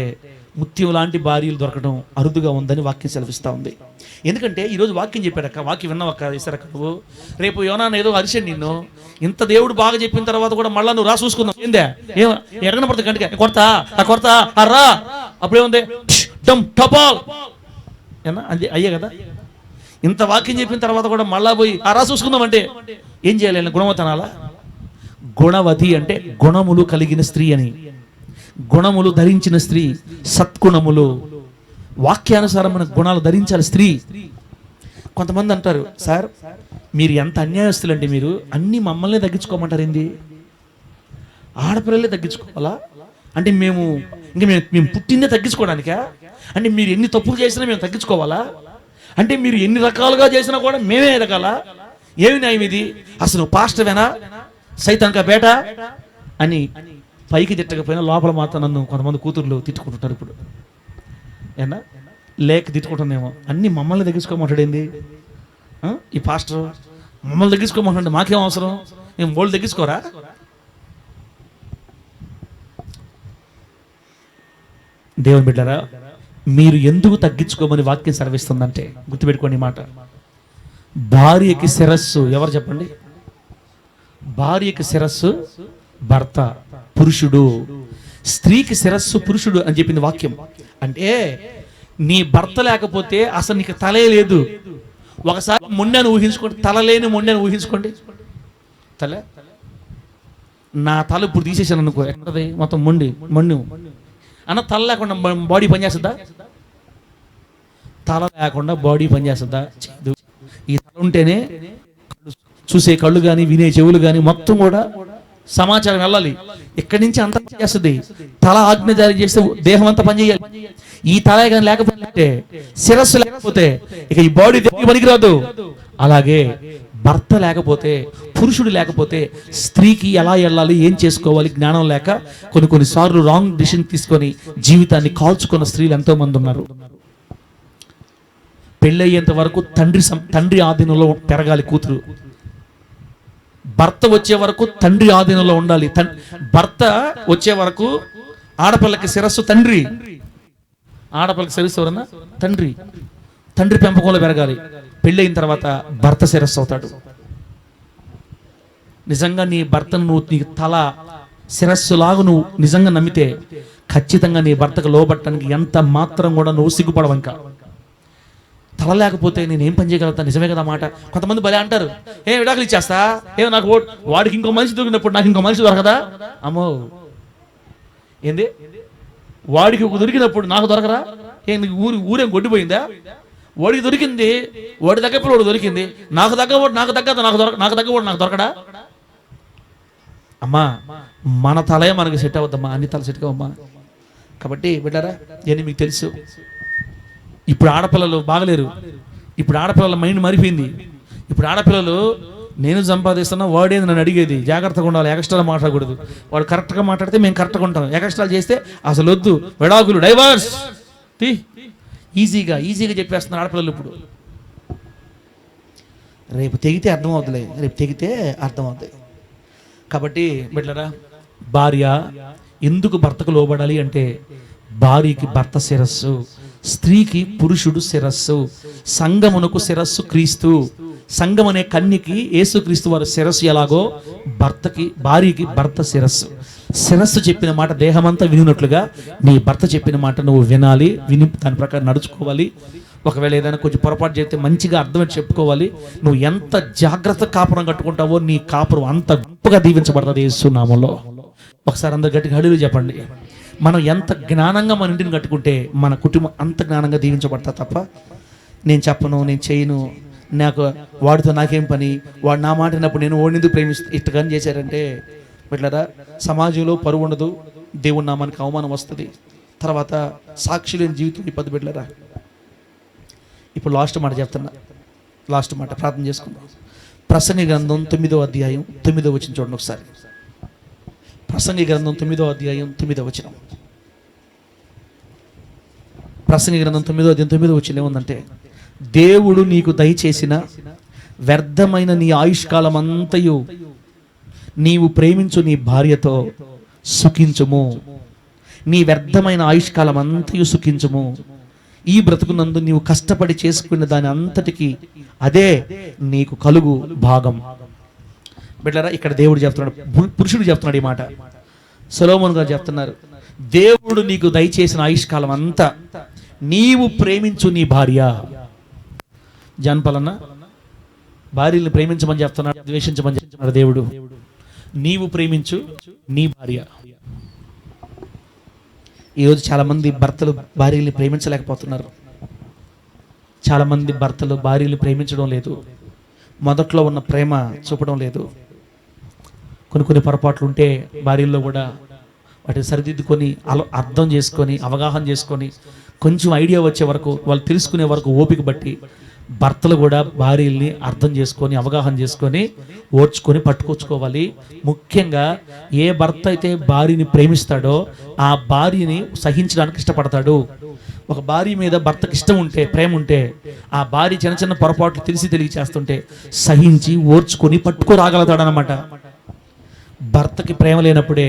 ముత్యం లాంటి భార్యలు దొరకడం అరుదుగా ఉందని వాక్యం సెలవిస్తూ ఉంది. ఎందుకంటే ఈరోజు వాక్యం చెప్పాడక్క, వాక్యం విన్నావక్క, ఇస్తారక్క నువ్వు. రేపు ఏమన్నా ఏదో అరిసండి నిన్ను, ఇంత దేవుడు బాగా చెప్పిన తర్వాత కూడా మళ్ళీ నువ్వు చూసుకుందాం ఏందే ఎరగన పడుతుంది కంటికి, కొడతా రా, అప్పుడేముంది టపాల్ ఏనా అంతే అయ్యే కదా. ఇంత వాక్యం చెప్పిన తర్వాత కూడా మళ్ళా పోయి చూసుకుందాం అంటే ఏం చేయాలి? గుణవతి అనాలా? గుణవతి అంటే గుణములు కలిగిన స్త్రీ అని, గుణములు ధరించిన స్త్రీ, సత్గుణములు, వాక్యానుసారమైన గుణాలు ధరించాలి స్త్రీ. కొంతమంది అంటారు, సార్ మీరు ఎంత అన్యాయస్తులండి, మీరు అన్ని మమ్మల్ని తగ్గించుకోమంటారు ఏంది? ఆడపిల్లలే తగ్గించుకోవాలా అంటే మేము పుట్టిందే తగ్గించుకోవడానికా? అంటే మీరు ఎన్ని తప్పులు చేసినా మేము తగ్గించుకోవాలా? అంటే మీరు ఎన్ని రకాలుగా చేసినా కూడా మేమే ఎదగాల? ఏమి న్యాయం ఇది? అసలు నువ్వు పాస్టర్వేనా, సైతాన్కా బేట అని పైకి తిట్టకపోయినా లోపల మాత్రం నన్ను కొంతమంది కూతుర్లు తిట్టుకుంటుంటారు. ఇప్పుడు ఏనా లేక తిట్టుకుంటున్నామో, అన్నీ మమ్మల్ని తగ్గించుకోమంటాడేంది ఈ పాస్టర్? మమ్మల్ని తగ్గించుకోమంటాడు, మాకేం అవసరం? మేము వాళ్ళు తగ్గించుకోరా? దేవుని బిడ్డరా, మీరు ఎందుకు తగ్గించుకోమని వాక్యం సెలవిస్తుందంటే గుర్తుపెట్టుకోండి మాట. భార్యకి శిరస్సు ఎవరు చెప్పండి? భార్యకి శిరస్సు భర్త, పురుషుడు. స్త్రీకి శిరస్సు పురుషుడు అని చెప్పింది వాక్యం. అంటే నీ భర్త లేకపోతే అసలు నీకు తలే లేదు. ఒకసారి మొండెను ఊహించుకోండి, తల లేని మొండెను ఊహించుకోండి. తల, నా తల ఇప్పుడు తీసేసాను అనుకో, ఎక్కడది మొత్తం మొండి అన్న. తల లేకుండా బాడీ పనిచేస్తుందా? తల లేకుండా బాడీ పనిచేస్తుందా? ఈ తల ఉంటేనే చూసే కళ్ళు కానీ వినే చెవులు కానీ మొత్తం కూడా సమాచారం వెళ్ళాలి. ఇక్కడి నుంచి అంతా చేస్తుంది. తల ఆజ్ఞ జారీ చేస్తే దేహం అంతా పనిచేయాలి. ఈ తల కానీ లేకపోతే, శిరస్సు లేకపోతే ఇక ఈ బాడీ పనికిరాదు. అలాగే భర్త లేకపోతే, పురుషుడు లేకపోతే స్త్రీకి ఎలా వెళ్ళాలి, ఏం చేసుకోవాలి జ్ఞానం లేక కొన్నిసార్లు రాంగ్ డిసిషన్ తీసుకొని జీవితాన్ని కాల్చుకున్న స్త్రీలు ఎంతో మంది ఉన్నారు. పెళ్ళయ్యేంత వరకు తండ్రి ఆధీనంలో పెరగాలి కూతురు. భర్త వచ్చే వరకు తండ్రి ఆధీనంలో ఉండాలి. భర్త వచ్చే వరకు ఆడపిల్లకి శిరస్సు తండ్రి, ఆడపిల్లకి శిరస్సు ఎవరన్నా తండ్రి. తండ్రి పెంపకంలో పెరగాలి. పెళ్ళయిన తర్వాత భర్త శిరస్సు అవుతాడు. నిజంగా నీ భర్తను నువ్వు నీ తల శిరస్సులాగా నువ్వు నిజంగా నమ్మితే ఖచ్చితంగా నీ భర్తకు లోబట్టడానికి ఎంత మాత్రం కూడా నువ్వు సిగ్గుపడవంక. తల లేకపోతే నేను ఏం పని చేయగలుగుతా? నిజమే కదా మాట. కొంతమంది భలే అంటారు, విడాకులు ఇచ్చేస్తా, నాకు వాడికి ఇంకో మనిషి దొరికినప్పుడు నాకు ఇంకో మనిషి దొరకదా? అమ్మో, ఏంది? వాడికి దొరికినప్పుడు నాకు దొరకరా? ఊరేం గొడ్డిపోయిందా? వాడికి దొరికింది, వాడి దగ్గర వాడు దొరికింది, నాకు తగ్గవాడు నాకు దొరకడా? అమ్మా, మన తలే మనకు సెట్ అవుద్దమ్మా, అన్ని తల సెట్ కావమ్మా. కాబట్టి బిడ్డారా, ఇవన్నీ మీకు తెలుసు. ఇప్పుడు ఆడపిల్లలు బాగలేరు. ఇప్పుడు ఆడపిల్లల మైండ్ మారిపోయింది. ఇప్పుడు ఆడపిల్లలు నేను సంపాదిస్తున్నా, వాడేది నన్ను అడిగేది. జాగ్రత్తగా ఉండాలి, ఎక్స్ట్రా మాట్లాడకూడదు. వాడు కరెక్ట్గా మాట్లాడితే మేము కరెక్ట్గా ఉంటాం. ఎక్స్ట్రా చేస్తే అసలు వద్దు, విడాకులు, డైవర్స్ ఈజీగా చెప్పేస్తున్నారు ఆడపిల్లలు. ఇప్పుడు రేపు తెగితే అర్థమవుతుంది. కాబట్టి బిడ్డలారా, భార్య ఎందుకు భర్తకు లోబడాలి అంటే భార్యకి భర్త శిరస్సు, స్త్రీకి పురుషుడు శిరస్సు, సంఘమునకు శిరస్సు క్రీస్తు. సంఘం అనే కన్యకి యేసుక్రీస్తు వారి శిరస్సు ఎలాగో భార్యకి భర్త శిరస్సు. శిరస్సు చెప్పిన మాట దేహమంతా వినినట్లుగా నీ భర్త చెప్పిన మాట నువ్వు వినాలి, విని దాని ప్రకారం నడుచుకోవాలి. ఒకవేళ ఏదైనా కొంచెం పొరపాటు చేస్తే మంచిగా అర్థమని చెప్పుకోవాలి. నువ్వు ఎంత జాగ్రత్త కాపురం కట్టుకుంటావో నీ కాపురం అంత గొప్పగా దీవించబడుతుంది యేసు నామములో. ఒకసారి అందరు గట్టిగా హల్లెలూయా చెప్పండి. మనం ఎంత జ్ఞానంగా మన ఇంటిని కట్టుకుంటే మన కుటుంబం అంత జ్ఞానంగా దీవించబడతా. తప్ప నేను చెప్పను, నేను చేయను, నాకు వాడితో నాకేం పని, వాడు నా మాట విన్నప్పుడు నేను ఓడినందుకు ఇష్టగాని చేశారంటే బిడ్డలారా, సమాజంలో పరువు ఉండదు, దేవుని నామానికి అవమానం వస్తుంది. తర్వాత సాక్షి లేని జీవితం ఈ పది బిడ్డలారా. ఇప్పుడు లాస్ట్ మాట చెప్తున్నా, లాస్ట్ మాట ప్రార్థన చేసుకుందాం. ప్రసంగి గ్రంథం 9వ అధ్యాయం 9వ వచనం చూడండి ఒకసారి. ప్రసంగి గ్రంథం 9వ అధ్యాయం 9వ వచనం. ప్రసంగి గ్రంథం 9వ అధ్యాయం 9వ వచనం ఏముందంటే, దేవుడు నీకు దయచేసిన వ్యర్థమైన నీ ఆయుష్కాలం అంతయు నీవు ప్రేమించు నీ భార్యతో సుఖించుము. నీ వ్యర్థమైన ఆయుష్కాలం అంతయు సుఖించుము. ఈ బ్రతుకునందు నీవు కష్టపడి చేసుకున్న దాని అంతటికి అదే నీకు కలుగు భాగం. బిడ్డలారా, ఇక్కడ దేవుడు చెప్తున్నాడు, పురుషుడు చెప్తున్నాడు ఈ మాట. సొలొమోను గారు చెప్తున్నారు, దేవుడు నీకు దయచేసిన ఆయుష్కాలం అంతా నీవు ప్రేమించు నీ భార్య. జాన్పాలన్న భార్యని ప్రేమించమని చెప్తున్నాడు, ద్వేషించమని చెప్తున్నాడు దేవుడు. నీవు ప్రేమించు నీ భార్య. ఈరోజు చాలామంది భర్తలు భార్యల్ని ప్రేమించలేకపోతున్నారు. చాలామంది భర్తలు భార్యలు ప్రేమించడం లేదు, మొదట్లో ఉన్న ప్రేమ చూపడం లేదు. కొన్ని పొరపాట్లు ఉంటే భార్యల్లో కూడా వాటిని సరిదిద్దుకొని అర్థం చేసుకొని అవగాహన చేసుకొని కొంచెం ఐడియా వచ్చే వరకు, వాళ్ళు తెలుసుకునే వరకు ఓపిక బట్టి భర్తలు కూడా భార్యల్ని అర్థం చేసుకొని, అవగాహన చేసుకొని, ఓర్చుకొని పట్టుకొచ్చుకోవాలి. ముఖ్యంగా ఏ భర్త అయితే భార్యని ప్రేమిస్తాడో ఆ భార్యని సహించడానికి ఇష్టపడతాడు. ఒక భార్య మీద భర్తకి ఇష్టం ఉంటే, ప్రేమ ఉంటే, ఆ భార్య చిన్న చిన్న పొరపాట్లు తెలిసి చేస్తుంటే సహించి ఓర్చుకొని పట్టుకోరాగలుగుతాడు అనమాట. భర్తకి ప్రేమ లేనప్పుడే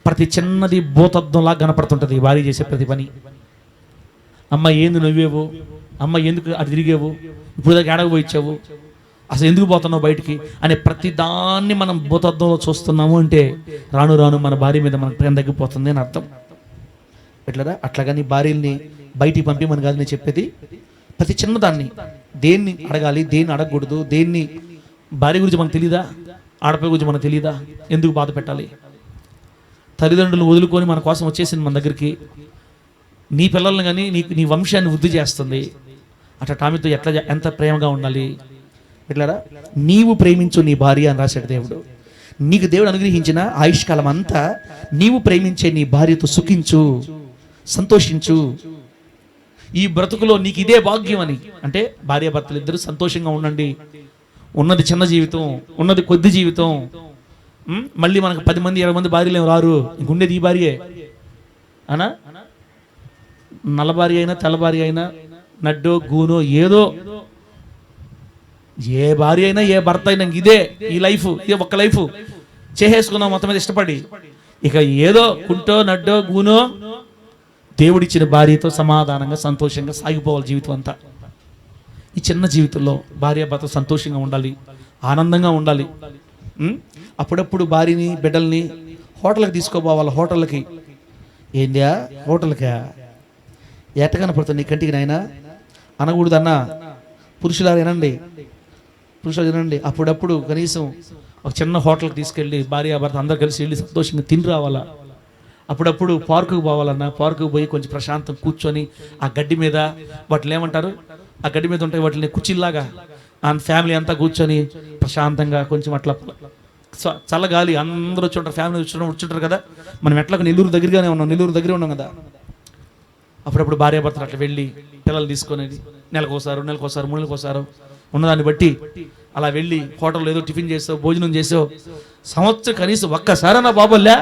ప్రతి చిన్నది భూతద్దంలా కనపడుతుంటుంది భార్య చేసే ప్రతి పని. అమ్మ ఏంది నవ్వేవు, అమ్మ ఎందుకు అటు తిరిగేవు, ఇప్పుడు దాకా ఏడకు పోయిచ్చావు, అసలు ఎందుకు పోతున్నావు బయటికి అనే ప్రతి దాన్ని మనం భూతద్దంలో చూస్తున్నాము అంటే రాను రాను మన భార్య మీద మనకు ప్రేమ తగ్గిపోతుంది అని అర్థం. ఎట్లరా అట్లాగని భార్యల్ని బయటికి పంపి మన కాదు నేను చెప్పేది. ప్రతి చిన్నదాన్ని దేన్ని అడగాలి, దేన్ని అడగకూడదు, దేన్ని భార్య గురించి మనకు తెలీదా, ఆడపిల్ల గురించి మనకు తెలీదా, ఎందుకు బాధ పెట్టాలి? తల్లిదండ్రులు వదులుకొని మన కోసం వచ్చేసింది మన దగ్గరికి. నీ పిల్లల్ని కానీ నీ వంశాన్ని వృద్ధి చేస్తుంది. అట్లా టామితో ఎంత ప్రేమగా ఉండాలి. ఎట్లారా నీవు ప్రేమించు నీ భార్య అని రాశాడు దేవుడు. నీకు దేవుడు అనుగ్రహించిన ఆయుష్కాలం అంతా నీవు ప్రేమించే నీ భార్యతో సుఖించు, సంతోషించు. ఈ బ్రతుకులో నీకు ఇదే భాగ్యం అని. అంటే భార్యాభర్తలు ఇద్దరు సంతోషంగా ఉండండి. ఉన్నది చిన్న జీవితం, ఉన్నది కొద్ది జీవితం. మళ్ళీ మనకు 10 మంది 20 మంది భార్యలు ఏమి రారు. ఇంకుండేది ఈ భార్యే అనా. నల్ల భార్య అయినా తెల్ల భార్య అయినా నడ్డో గూనో ఏదో, ఏ భార్య అయినా ఏ భర్త అయినా ఇదే ఈ లైఫ్, ఇదే ఒక్క లైఫ్ చేసేసుకున్నాం మొత్తం మీద ఇష్టపడి. ఇక ఏదో కుంటో నడ్డో గూనో దేవుడిచ్చిన భార్యతో సమాధానంగా సంతోషంగా సాగిపోవాలి జీవితం అంతా. ఈ చిన్న జీవితంలో భార్యాభర్త సంతోషంగా ఉండాలి, ఆనందంగా ఉండాలి. అప్పుడప్పుడు భార్యని బిడ్డల్ని హోటల్కి తీసుకోపోవాలి. హోటళ్ళకి ఏందా హోటల్కా ఎట్ట కనపడుతుంది నీ కంటికి నాయన అనకూడదన్నా. పురుషులారు వినండి, పురుషులు వినండి. అప్పుడప్పుడు కనీసం ఒక చిన్న హోటల్కి తీసుకెళ్ళి భార్యాభర్త అందరు కలిసి వెళ్ళి సంతోషంగా తిని రావాలా. అప్పుడప్పుడు పార్కుకు పోవాలన్నా పార్కుకు పోయి కొంచెం ప్రశాంతం కూర్చొని ఆ గడ్డి మీద, వాటిని ఏమంటారు, ఆ గడ్డి మీద ఉంటాయి వాటిని కుర్చీలాగా, ఆ ఫ్యామిలీ అంతా కూర్చొని ప్రశాంతంగా కొంచెం అట్లా చల్లగాలి అందరూ వచ్చి ఫ్యామిలీ వచ్చుంటారు కదా. మనం ఎట్లా నెల్లూరు దగ్గరగానే ఉన్నాం, నెల్లూరు దగ్గరే ఉన్నాం కదా. అప్పుడప్పుడు భార్యాభర్తలు అట్లా వెళ్ళి పిల్లలు తీసుకొని నెలకోసారు 2 నెలకోసారు 3 నెలకోసారు ఉన్నదాన్ని బట్టి అలా వెళ్ళి హోటల్లో ఏదో టిఫిన్ చేసావు, భోజనం చేసావు. సంవత్సరం కనీసం ఒక్కసారన్నా బాబోల్లా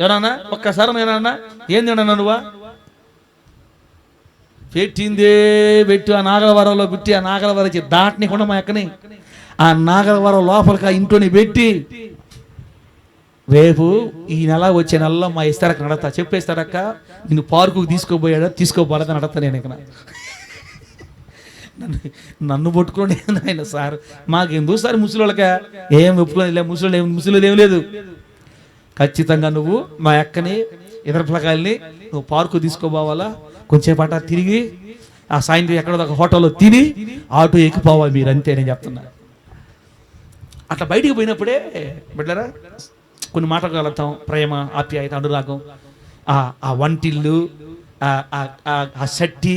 ఎవరన్నా ఒక్కసారి ఏమన్నా ఏంది అన్నా నువ్వా పెట్టిందే పెట్టు. ఆ నాగలవరంలో పెట్టి ఆ నాగలవరం దాటనికుండా మా అక్కని ఆ నాగలవరం లోపలికి ఆ ఇంట్లోని పెట్టి రేపు ఈ నెల వచ్చే నెలలో మా ఇస్తారక్క నడతా చెప్పేస్తారక్క నిన్ను పార్కుకు తీసుకోపోయాడా తీసుకోపోలేదని నడతా నేను ఇక్కడ. నన్ను పట్టుకోండి ఆయన సార్ మాకెందుకు సార్ ముసలిళ్ళకా ఏం ఒప్పుకోలే, ముసలి ఏం లేదు. ఖచ్చితంగా నువ్వు మా అక్కని ఇతర పిల్లకాయల్ని నువ్వు పార్కు తీసుకోపోవాలా, కొంచెంసేపు అట్లా తిరిగి ఆ సాయంత్రం ఎక్కడో ఒక హోటల్లో తిని ఆటో ఎక్కిపోవాలి మీరు, అంతే నేను చెప్తున్నా. అట్లా బయటికి పోయినప్పుడే బిడ్డలారా కొన్ని మాట్లాడగలుగుతాం. ప్రేమ, ఆప్యాయత, అనురాగం, ఆ వంటిల్లు, ఆ సట్టి,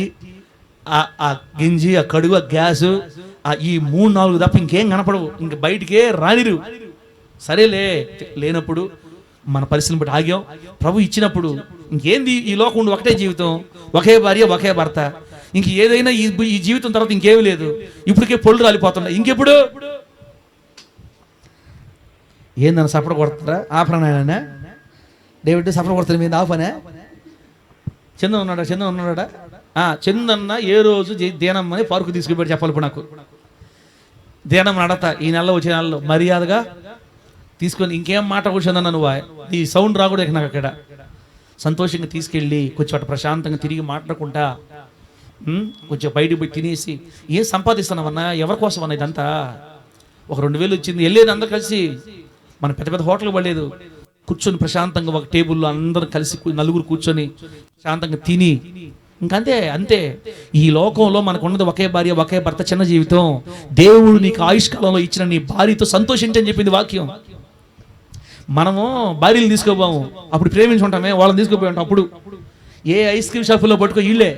ఆ గింజి, ఆ కడుగు, ఆ గ్యాసు, ఈ 3-4 తప్ప ఇంకేం కనపడవు, ఇంక బయటికే రానిరు. సరేలే లేనప్పుడు మన పరిస్థితిని బట్టి ఆగాం. ప్రభు ఇచ్చినప్పుడు ఇంకేంది ఈ లోకం ఒకటే జీవితం, ఒకే భార్య ఒకే భర్త, ఇంక ఏదైనా ఈ జీవితం తర్వాత ఇంకేమీ లేదు. ఇప్పటికే పొళ్ళు రాలిపోతున్నాయి, ఇంకెప్పుడు ఏందన్న సపడ కొడుతుందా ఆపరాయన డేవిడ్ సపడ కొడుతుంది మీద ఆపనే. చందన్ ఉన్నాడా చందన్న ఏ రోజు దేనమ్మని పార్కు తీసుకుపోయి చెప్పాలి. ఇప్పుడు నాకు దేనమ్మ నడతా ఈ నెలలో వచ్చే నెలలో మర్యాదగా తీసుకొని ఇంకేం మాట కూర్చోందన్న నువ్వు ఈ సౌండ్ రాకూడదు నాకు అక్కడ. సంతోషంగా తీసుకెళ్ళి కొంచెం అటు ప్రశాంతంగా తిరిగి మాట్లాడుకుంటా కొంచెం బయటకు పోయి తినేసి ఏం సంపాదిస్తున్నామన్నా ఎవరి కోసం అన్న ఇదంతా. ఒక 2000 వచ్చింది వెళ్ళేది అందరు కలిసి, మన పెద్ద పెద్ద హోటల్కి పడలేదు, కూర్చొని ప్రశాంతంగా ఒక టేబుల్లో అందరం కలిసి నలుగురు కూర్చొని ప్రశాంతంగా తిని ఇంకంతే. అంతే ఈ లోకంలో మనకు ఉన్నది ఒకే భార్య ఒకే భర్త, చిన్న జీవితం. దేవుడు నీకు ఆయుష్కాలంలో ఇచ్చిన నీ భార్యతో సంతోషించని చెప్పింది వాక్యం. మనము భార్యలు తీసుకోపోము, అప్పుడు ప్రేమించుకుంటామే, వాళ్ళని తీసుకుపోయి ఉంటాం. అప్పుడు ఏ ఐస్ క్రీమ్ షాపుల్లో పట్టుకో వీళ్ళే,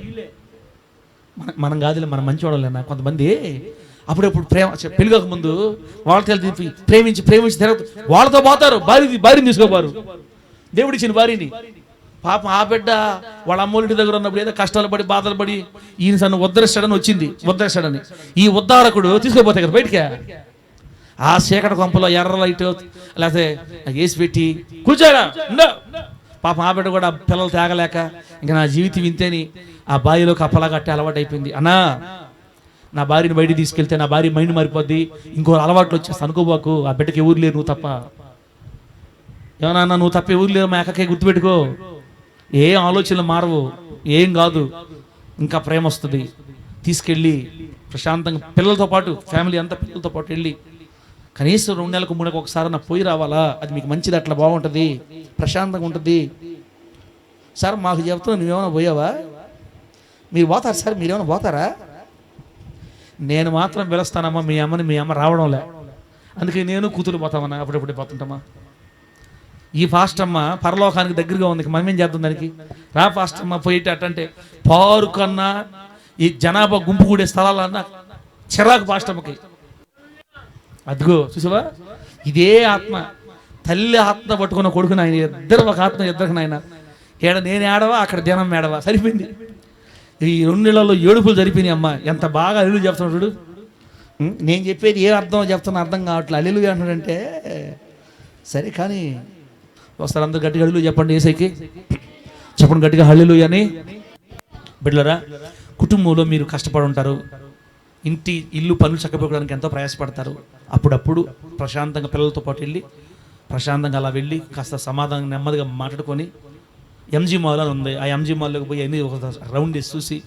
మనం కాదులే, మనం మంచి వాడలేనా. కొంతమంది అప్పుడప్పుడు ప్రేమ పెళ్ళిగాక ముందు వాళ్ళతో ప్రేమించి తిరగ వాళ్ళతో పోతారు, భార్యని తీసుకోపోరు. దేవుడు ఇచ్చిన భార్యని పాపం ఆ బిడ్డ వాళ్ళ అమ్మోళ్ళింటి దగ్గర ఉన్నప్పుడు ఏదో కష్టాలు పడి బాధలు పడి ఈయన సన్ను ఉద్ధరిస్తాడని వచ్చింది, ఉద్ధరిస్తాడని. ఈ ఉద్ధారకుడు తీసుకుపోతాయి కదా బయటికి. ఆ చీకటి కొంపలో ఎర్ర లైట్ లేకపోతే వేసి పెట్టి కూర్చోరా పాపం ఆ బిడ్డ కూడా పిల్లలు తేగలేక ఇంకా నా జీవితం ఇంతేని ఆ బావిలో కప్పలా కట్టి అలవాటు అయిపోయింది. అన్నా నా భార్యని బయటికి తీసుకెళ్తే నా భార్య మైండ్ మారిపోద్ది, ఇంకో అలవాట్లు వచ్చేస్తా అనుకోబాకు, ఆ బిడ్డకి ఎవరు లేరు నువ్వు తప్ప. ఏమన్నా నువ్వు తప్ప ఎవరు లేరు మా అక్కకే గుర్తుపెట్టుకో. ఏం ఆలోచనలు మారవు, ఏం కాదు, ఇంకా ప్రేమ వస్తుంది. తీసుకెళ్ళి ప్రశాంతంగా పిల్లలతో పాటు ఫ్యామిలీ అంతా పిల్లలతో పాటు వెళ్ళి కనీసం 2 నెలలకు 3 నెలలకు ఒకసారి నా పోయి రావాలా, అది మీకు మంచిది, అట్లా బాగుంటుంది, ప్రశాంతంగా ఉంటుంది. సార్ మాకు చెప్తున్నా నువ్వేమైనా పోయావా, మీరు పోతారు సార్, మీరేమైనా పోతారా? నేను మాత్రం పిలుస్తానమ్మా మీ అమ్మని, మీ అమ్మ రావడంలే, అందుకే నేను కూతురు పోతామన్నా, అప్పుడప్పుడు పోతుంటామా. ఈ ఫాస్ట్ అమ్మ పరలోకానికి దగ్గరగా ఉంది, మనం ఏం చేద్దాం దానికి, రా ఫాస్ట్ అమ్మ పోయేట అట్టంటే పారు కన్నా ఈ జనాభా గుంపు కూడే స్థలాలన్నా చిరాకు ఫాస్ట్ అమ్మకి. అదిగో చూసావా, ఇదే ఆత్మ, తల్లి ఆత్మ పట్టుకున్న కొడుకు నాయన, ఇద్దరు ఒక ఆత్మ, ఇద్దరికి నాయన. ఏడ నేను ఏడవా, అక్కడ ధ్యానం ఏడవా, సరిపోయింది. ఈ 2 నెలల్లో ఏడుపులు జరిపినాయి. అమ్మ ఎంత బాగా అల్లు చెప్తున్నాడు. నేను చెప్పేది ఏ అర్థం చెప్తున్నా అర్థం కావట్లే. అల్లు అంటున్నాడంటే సరే కానీ ఒకసారి అందరు గట్టిగా హల్లెలూయా చెప్పండి, ఏసైకి చెప్పండి గట్టిగా హల్లెలూయా అని. బిడ్డలారా, కుటుంబంలో మీరు కష్టపడి ఉంటారు, ఇల్లు పనులు చక్కబెట్టుకోవడానికి ఎంతో ప్రయాసపడతారు. అప్పుడప్పుడు ప్రశాంతంగా పిల్లలతో పాటు వెళ్ళి ప్రశాంతంగా అలా వెళ్ళి కాస్త సమాధానం నెమ్మదిగా మాట్లాడుకొని, ఎంజీ మాల్ అని ఉంది, ఆ ఎంజీ మాల్లోకి పోయి అన్ని ఒక రౌండ్ వేసి చూసి,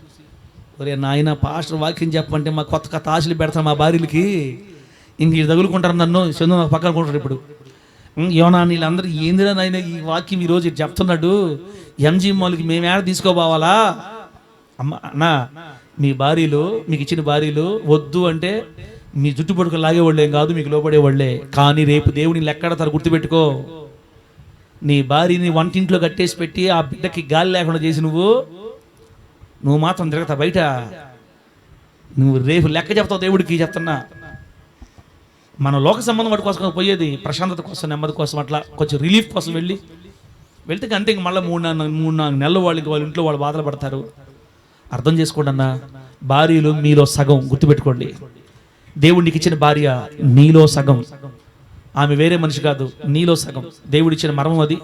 ఒరే నాయన పాస్టర్ వాక్యం చెప్పంటే మా కొత్త కొత్త ఆశలు పెడతాను మా భార్యలకి, ఇంక ఇది తగులుకుంటారు నన్ను, చందు నాకు పక్కన కొంటారు. ఇప్పుడు ఏమన్నా వీళ్ళందరూ ఏందిరా నాయన ఈ వాక్యం ఈరోజు చెప్తున్నాడు, ఎంజీ మాల్కి మేము ఏడ తీసుకోపోవాలా? అమ్మ అన్నా, మీ భార్యలు, మీకు ఇచ్చిన భార్యలు వద్దు అంటే మీ జుట్టు పడుకు లాగేవాళ్ళు ఏం కాదు, మీకు లోపడేవాళ్లే. కానీ రేపు దేవుడిని ఎక్కడతారు గుర్తుపెట్టుకో. నీ భార్యని వంటింట్లో కట్టేసి పెట్టి ఆ బిడ్డకి గాలి లేకుండా చేసి నువ్వు మాత్రం తిరగతా బయట, నువ్వు రేపు లెక్క చెప్తావు దేవుడికి. చెప్తున్నా, మన లోక సంబంధం వాటి కోసం పోయేది ప్రశాంతత కోసం, నెమ్మది కోసం, అట్లా కొంచెం రిలీఫ్ కోసం వెళ్తే అంతే. ఇంక మళ్ళీ 3-4 నెలలు వాళ్ళ ఇంట్లో వాళ్ళు బాధలు పడతారు. అర్థం చేసుకోండి అన్న, భార్యలు మీలో సగం, గుర్తుపెట్టుకోండి. దేవుడికి ఇచ్చిన భార్య నీలో సగం, ఆమె వేరే మనిషి కాదు, నీలో సగం. దేవుడిచ్చిన మర్మం అది.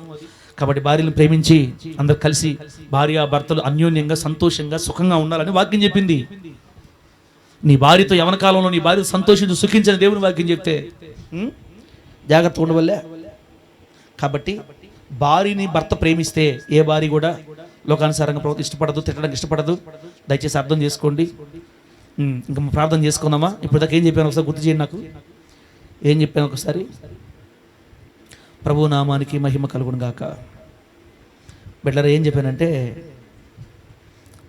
కాబట్టి భార్యను ప్రేమించి అందరు కలిసి భార్య భర్తలు అన్యోన్యంగా సంతోషంగా సుఖంగా ఉండాలని వాక్యం చెప్పింది. నీ భార్యతో యవన కాలంలో నీ భార్య సంతోషించి సుఖించని దేవుని వాక్యం చెప్తే జాగ్రత్త ఉండవల్లే. కాబట్టి భార్యని భర్త ప్రేమిస్తే ఏ భార్య కూడా లోకానుసారంగా ఇష్టపడదు, తిట్టడానికి ఇష్టపడదు. దయచేసి అర్థం చేసుకోండి. ఇంకా ప్రార్థన చేసుకుందామా? ఇప్పుడు దాకా ఏం చెప్పాను ఒకసారి గుర్తు చేయండి నాకు. ఏం చెప్పాను ఒకసారి? ప్రభు నామానికి మహిమ కలుగును గాక. బిడ్డలారా, ఏం చెప్పానంటే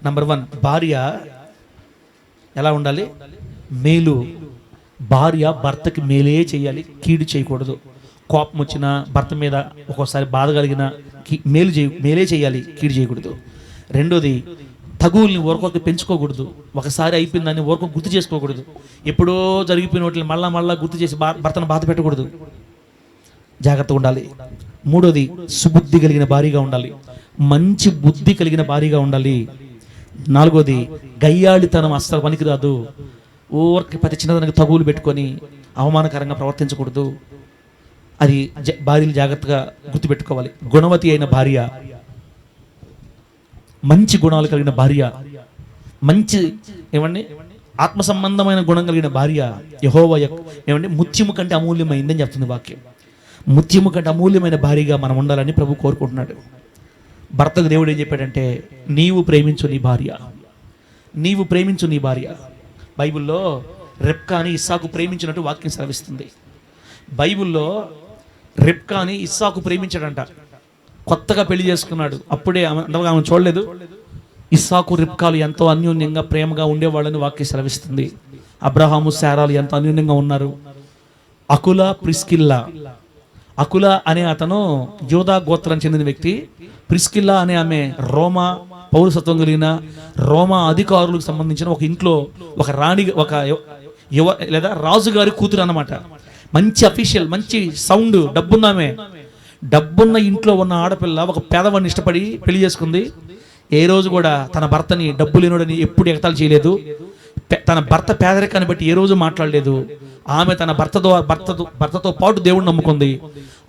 నంబర్ 1, భార్య ఎలా ఉండాలి? మేలు. భార్య భర్తకి మేలే చేయాలి, కీడు చేయకూడదు. కోపం వచ్చినా భర్త మీద ఒక్కోసారి బాధ కలిగిన మేలే చేయాలి, కీడు చేయకూడదు. రెండోది, తగువుల్ని ఊరకొక పెంచుకోకూడదు. ఒకసారి అయిపోయిన దాన్ని ఊరకొక గుర్తు చేసుకోకూడదు. ఎప్పుడో జరిగిపోయిన వాటిని మళ్ళా గుర్తు చేసి భర్తను బాధ పెట్టకూడదు. జాగ్రత్తగా ఉండాలి. మూడోది, సుబుద్ధి కలిగిన భార్యగా ఉండాలి, మంచి బుద్ధి కలిగిన భార్యగా ఉండాలి. నాలుగోది, గయ్యాళితనం అస్సలు పనికిరాదు. ఊరికి ప్రతి చిన్నదానికి తగువులు పెట్టుకొని అవమానకరంగా ప్రవర్తించకూడదు. అది భార్యలు జాగ్రత్తగా గుర్తుపెట్టుకోవాలి. గుణవతి అయిన భార్య, మంచి గుణాలు కలిగిన భార్య, మంచి ఆత్మ సంబంధమైన గుణం కలిగిన భార్య యెహోవా ముత్యము కంటే అమూల్యమైందని చెప్తుంది వాక్యం. ముత్యము కంటే అమూల్యమైన భార్యగా మనం ఉండాలని ప్రభు కోరుకుంటున్నాడు. భర్తకు దేవుడు ఏం చెప్పాడంటే, నీవు ప్రేమించు నీ భార్య, నీవు ప్రేమించు నీ భార్య. బైబిల్లో రెబ్కాని ఇస్సాకు ప్రేమించినట్టు వాక్యం సెలవిస్తుంది. బైబిల్లో రెబ్కాని ఇస్సాకు ప్రేమించాడంట. కొత్తగా పెళ్లి చేసుకున్నాడు, అప్పుడే ఆమె చూడలేదు. ఇస్సాకు రెబ్కాలు ఎంతో అన్యోన్యంగా ప్రేమగా ఉండేవాళ్ళని వాక్యం సెలవిస్తుంది. అబ్రహాము శారాలు ఎంతో అన్యోన్యంగా ఉన్నారు. అకుల అనే అతను యోధా గోత్రం చెందిన వ్యక్తి. ప్రిస్కిల్లా అనే ఆమె రోమా పౌరసత్వం కలిగిన రోమా అధికారులకు సంబంధించిన ఒక ఇంట్లో ఒక రాణి, ఒక లేదా రాజుగారి కూతురు అన్నమాట. మంచి అఫీషియల్, మంచి సౌండ్, డబ్బున్నామే. డబ్బున్న ఇంట్లో ఉన్న ఆడపిల్ల ఒక పేదవాడిని ఇష్టపడి పెళ్లి చేసుకుంది. ఏ రోజు కూడా తన భర్తని డబ్బు లేనోడని ఎప్పుడు ఎగతాళి చేయలేదు. తన భర్త పేదరికాన్ని బట్టి ఏ రోజు మాట్లాడలేదు. ఆమె తన భర్తతో పాటు దేవుడిని నమ్ముకుంది.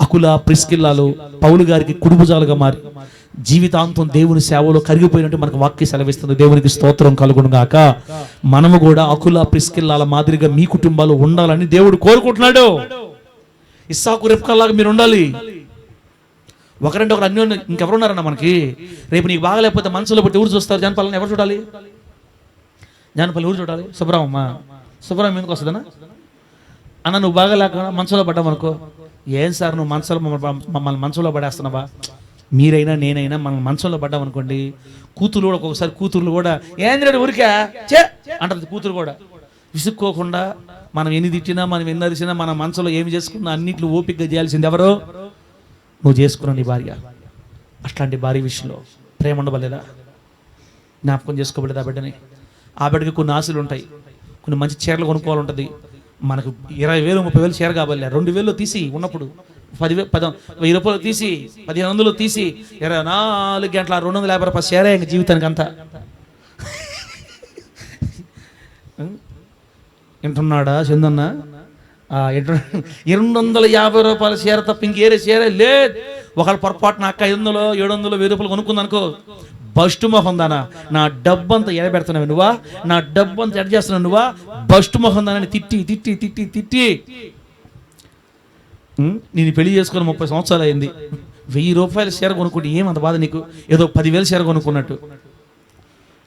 అకుల ప్రిస్కిల్లాలు పౌలు గారికి కుడుభుజాలుగా మారి జీవితాంతం దేవుని సేవలో కరిగిపోయినట్టు మనకు వాక్యం సెలవిస్తుంది. దేవునికి స్తోత్రం కలుగును గాక. మనము కూడా అకుల ప్రిస్కిల్లాల మాదిరిగా మీ కుటుంబాలు ఉండాలని దేవుడు కోరుకుంటున్నాడు. ఇస్సాకు రెబ్కాలాగా మీరు ఉండాలి. ఒకరంటే ఒకరు అన్యోన్యం. ఇంకెవరున్నారన్న మనకి? రేపు నీకు బాగలేకపోతే మనసులో పెట్టి ఎవరు చూస్తారు? జానపల్లని ఎవరు చూడాలి? జానపల్లి ఎవరు చూడాలి? సుబ్రహ్మమ్మ. సుబ్రహ్మణ్యం ఎందుకు వస్తుందన్నా? అన్న నువ్వు బాగాలేక మనసులో పడ్డావు అనుకో, ఏం సార్ నువ్వు మమ్మల్ని మనసులో పడేస్తున్నావా? మీరైనా నేనైనా మనం మనసులో పడ్డాం అనుకోండి, కూతురు కూడా ఒక్కొక్కసారి కూతుర్లు కూడా ఏంద్ర ఊరికా చే అంటది. కూతురు కూడా విసుక్కోకుండా మనం ఎన్ని తిట్టినా మనం ఎన్ని అరిచినా మన మనసులో ఏమి చేసుకున్నా అన్నింటిలో ఓపికగా చేయాల్సింది ఎవరో? నువ్వు చేసుకున్నావు నీ భార్య. అట్లాంటి భార్య విషయంలో ప్రేమ ఉండబలేదా? జ్ఞాపకం చేసుకోబడేదా బిడ్డని? ఆ బిడ్డకి కొన్ని ఆశలు ఉంటాయి. కొన్ని మంచి చీరలు కొనుక్కోవాలి ఉంటుంది. మనకు 20,000 30,000 చీర కావాలి. 2,000 తీసి ఉన్నప్పుడు 10,000 రూపాయలు తీసి 1500 తీసి 24 గంటల 250 రూపాయలు చీర ఇంక జీవితానికి అంతా. వింటున్నాడా చందన్న? 250 రూపాయల చీర తప్ప ఇంకేరే చీర లేదు. ఒకళ్ళ పొరపాటున అక్క 500 700 1000 రూపాయలు కొనుక్కుందనుకో, బస్టు మొహం దానా, నా డబ్బంతా ఎడబెడుతున్నావు నువ్వా, నా డబ్బంతా ఎడ చేస్తున్నావు నువ్వా, బస్టు మొహం దానని తిట్టి తిట్టి తిట్టి తిట్టి నేను పెళ్లి చేసుకుని 30 సంవత్సరాలు అయింది. 1000 రూపాయల చీర కొనుక్కుంటే ఏమంత బాధ నీకు? ఏదో 10,000 చీర కొనుక్కున్నట్టు.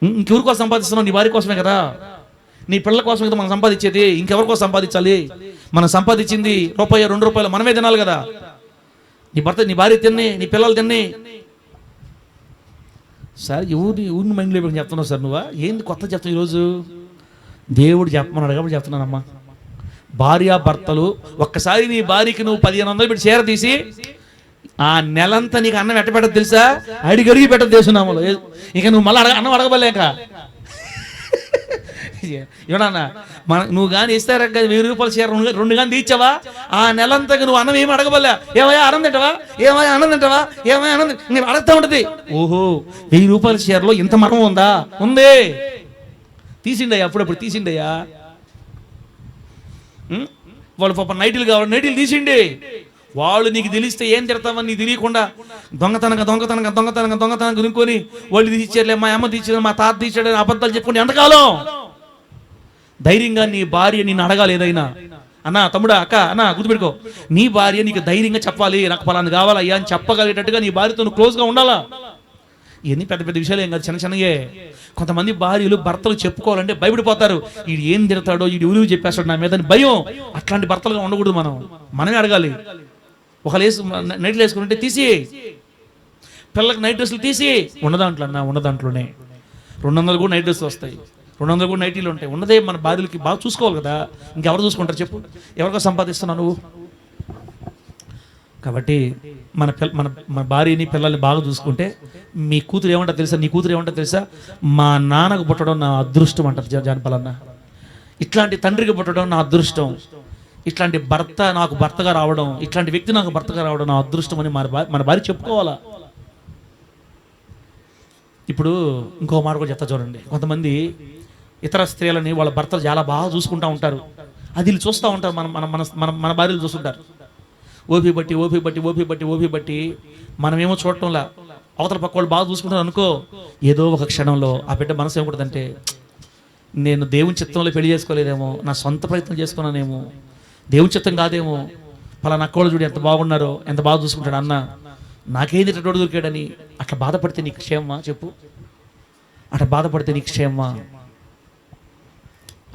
ఇంకెవరి కోసం సంపాదిస్తున్నావు? నీ భార్య కోసమే కదా, నీ పిల్లల కోసం కదా మనం సంపాదించేది. ఇంకెవరికోసం సంపాదించాలి? మనం సంపాదించింది రూపాయి 2 రూపాయలు మనమే తినాలి కదా. నీ భర్త నీ భార్య తిన్ని, నీ పిల్లలు తిన్ని. సార్ ఊరిని మైండ్లో పెట్టి చెప్తున్నావు సార్. నువ్వా ఏంది కొత్త చెప్తావు? ఈరోజు దేవుడు చెప్పమన్నాడు కాబట్టి చెప్తున్నానమ్మా. భార్యాభర్తలు ఒక్కసారి నీ భార్యకి నువ్వు 1500 పెట్టి చీర తీసి ఆ నెలంతా నీకు అన్నం ఎట్ట పెట్టదు తెలుసా? అడిగి పెట్టదు దేశనామలో. ఇక నువ్వు మళ్ళీ అన్నం అడగబలేక ఏమన్నా నువ్వు కానీ ఇస్తారా 1000 రూపాయల చీర 2 కానీ తీర్చావా? ఆ నెలంతా నువ్వు అన్నం ఏమి అడగబలే. ఏమయ్యా అన్నం తింటావా? ఏమయ్యా అన్నం తింటావా? ఏమయ్యా అన్నం నేను అడుగుతా ఉంటుంది. ఓహో 1000 రూపాయల చీరలో ఇంత మర్మం ఉందా? ఉంది. తీసిండయ్యా, అప్పుడప్పుడు తీసిండయ్యా. వాళ్ళు పాప నైటీలు కావాలి, నైటీలు తీసిండి. వాళ్ళు నీకు తెలిస్తే ఏం తిడతామని నీకు తెలియకుండా దొంగతనంగా కొనుక్కొని వాళ్ళు తీసేయలే, మా అమ్మ తీసేది, మా తాత తీసాడు అబద్ధాలు చెప్పుకుంటే ఎంతకాలం? ధైర్యంగా నీ భార్య నిన్ను అడగాలి ఏదైనా. అన్నా తమ్ముడా అక్క అన్నా గుర్తుపెట్టుకో, నీ భార్య నీకు ధైర్యంగా చెప్పాలి, నాకు పలానా కావాలయ్యా అని చెప్పగలిగేటట్టుగా నీ భార్యతో నువ్వు క్లోజ్గా ఉండాలా. ఇవన్నీ పెద్ద పెద్ద విషయాలు ఏం కాదు, చిన్న చిన్నయే. కొంతమంది భార్యలు భర్తలు చెప్పుకోవాలంటే భయపడిపోతారు. వీడు ఏం తిడతాడో, వీడు ఉలివి చెప్పేస్తాడు నా మీద అని భయం. అట్లాంటి భర్తలుగా ఉండకూడదు. మనమే అడగాలి. ఒకళ్ళు నైట్లు వేసుకుంటే తీసి, పిల్లలకు నైట్ డ్రెస్సులు తీసి ఉన్న దాంట్లోనే 200 కూడా నైట్ డ్రెస్సులు వస్తాయి, 200 కూడా నైటీలు ఉంటాయి. ఉన్నదే మన భార్యలకి బాగా చూసుకోవాలి కదా. ఇంకెవరు చూసుకుంటారు చెప్పు? ఎవరికో సంపాదిస్తున్నావు నువ్వు. కాబట్టి మన భార్యని పిల్లల్ని బాగా చూసుకుంటే, మీ కూతురు ఏమంటారు తెలుసా? నీ కూతురు ఏమంటారు తెలుసా? మా నాన్నకు పుట్టడం నా అదృష్టం అంటారు జానపలన్న. ఇట్లాంటి తండ్రికి పుట్టడం నా అదృష్టం, ఇట్లాంటి భర్త నాకు భర్తగా రావడం, ఇట్లాంటి వ్యక్తి నాకు భర్తగా రావడం నా అదృష్టం అని మన భార్య చెప్పుకోవాలా. ఇప్పుడు ఇంకో మాట కూడా చెప్తా చూడండి. కొంతమంది ఇతర స్త్రీలని వాళ్ళ భర్తలు చాలా బాగా చూసుకుంటూ ఉంటారు. అది వీళ్ళు చూస్తూ ఉంటారు, మన భార్యలు చూస్తుంటారు. ఓపి బట్టి మనమేమో చూడటంలా అవతల పక్క వాళ్ళు బాగా చూసుకుంటారు అనుకో, ఏదో ఒక క్షణంలో ఆ బిడ్డ మనసు ఏమవుతుందంటే, నేను దేవుని చిత్తంలో పెళ్లి చేసుకోలేదేమో, నా సొంత ప్రయత్నం చేసుకున్నానేమో, దేవుని చిత్తం కాదేమో, పలానా అక్కవాళ్ళు చూడు ఎంత బాగున్నారో, ఎంత బాగా చూసుకుంటాడు అన్న, నాకేది ఇట్టోడు దొరికాడని అట్లా బాధపడితే నీకు క్షేమమా చెప్పు? అట్లా బాధపడితే నీకు క్షేమమా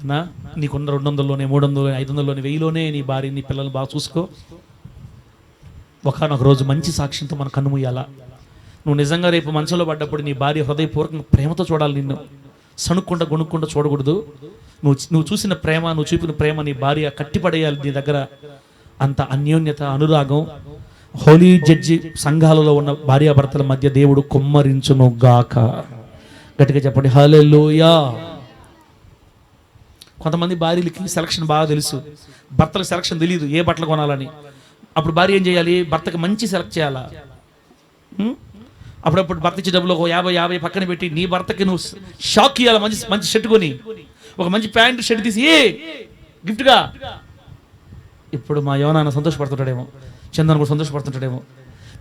అన్నా? నీకున్న 200లోనే 300లోనే 500లోనే 1000లోనే నీ భార్య నీ పిల్లల్ని బాగా చూసుకో. ఒకనొక రోజు మంచి సాక్ష్యంతో మన కన్ను మూయాలా. నువ్వు నిజంగా రేపు మనసులో పడ్డప్పుడు నీ భార్య హృదయపూర్వకంగా ప్రేమతో చూడాలి. నిన్ను సణుక్కుండా గొనుక్కుండా చూడకూడదు. నువ్వు చూసిన ప్రేమ, నువ్వు చూపిన ప్రేమ నీ భార్య కట్టిపడేయాలి నీ దగ్గర. అంత అన్యోన్యత, అనురాగం హోలీ జడ్జి సంఘాలలో ఉన్న భార్యాభర్తల మధ్య దేవుడు కుమ్మరించును గాక. గట్టిగా చెప్పండి హల్లెలూయా. కొంతమంది భార్యలకి సెలక్షన్ బాగా తెలుసు, భర్తలకు సెలక్షన్ తెలియదు ఏ బట్టలు కొనాలని. అప్పుడు భార్య ఏం చేయాలి? భర్తకి మంచి సెలెక్ట్ చేయాలా? అప్పుడప్పుడు భర్త ఇచ్చే డబ్బులు ఒక 50 పక్కన పెట్టి నీ భర్తకి నువ్వు షాక్ ఇవ్వాలి. మంచి మంచి షర్ట్ కొని, ఒక మంచి ప్యాంట్ షర్ట్ తీసి గిఫ్ట్గా. ఇప్పుడు మా యోనాన్న సంతోషపడుతుంటాడేమో, చందన్ కూడా సంతోషపడుతుంటాడేమో.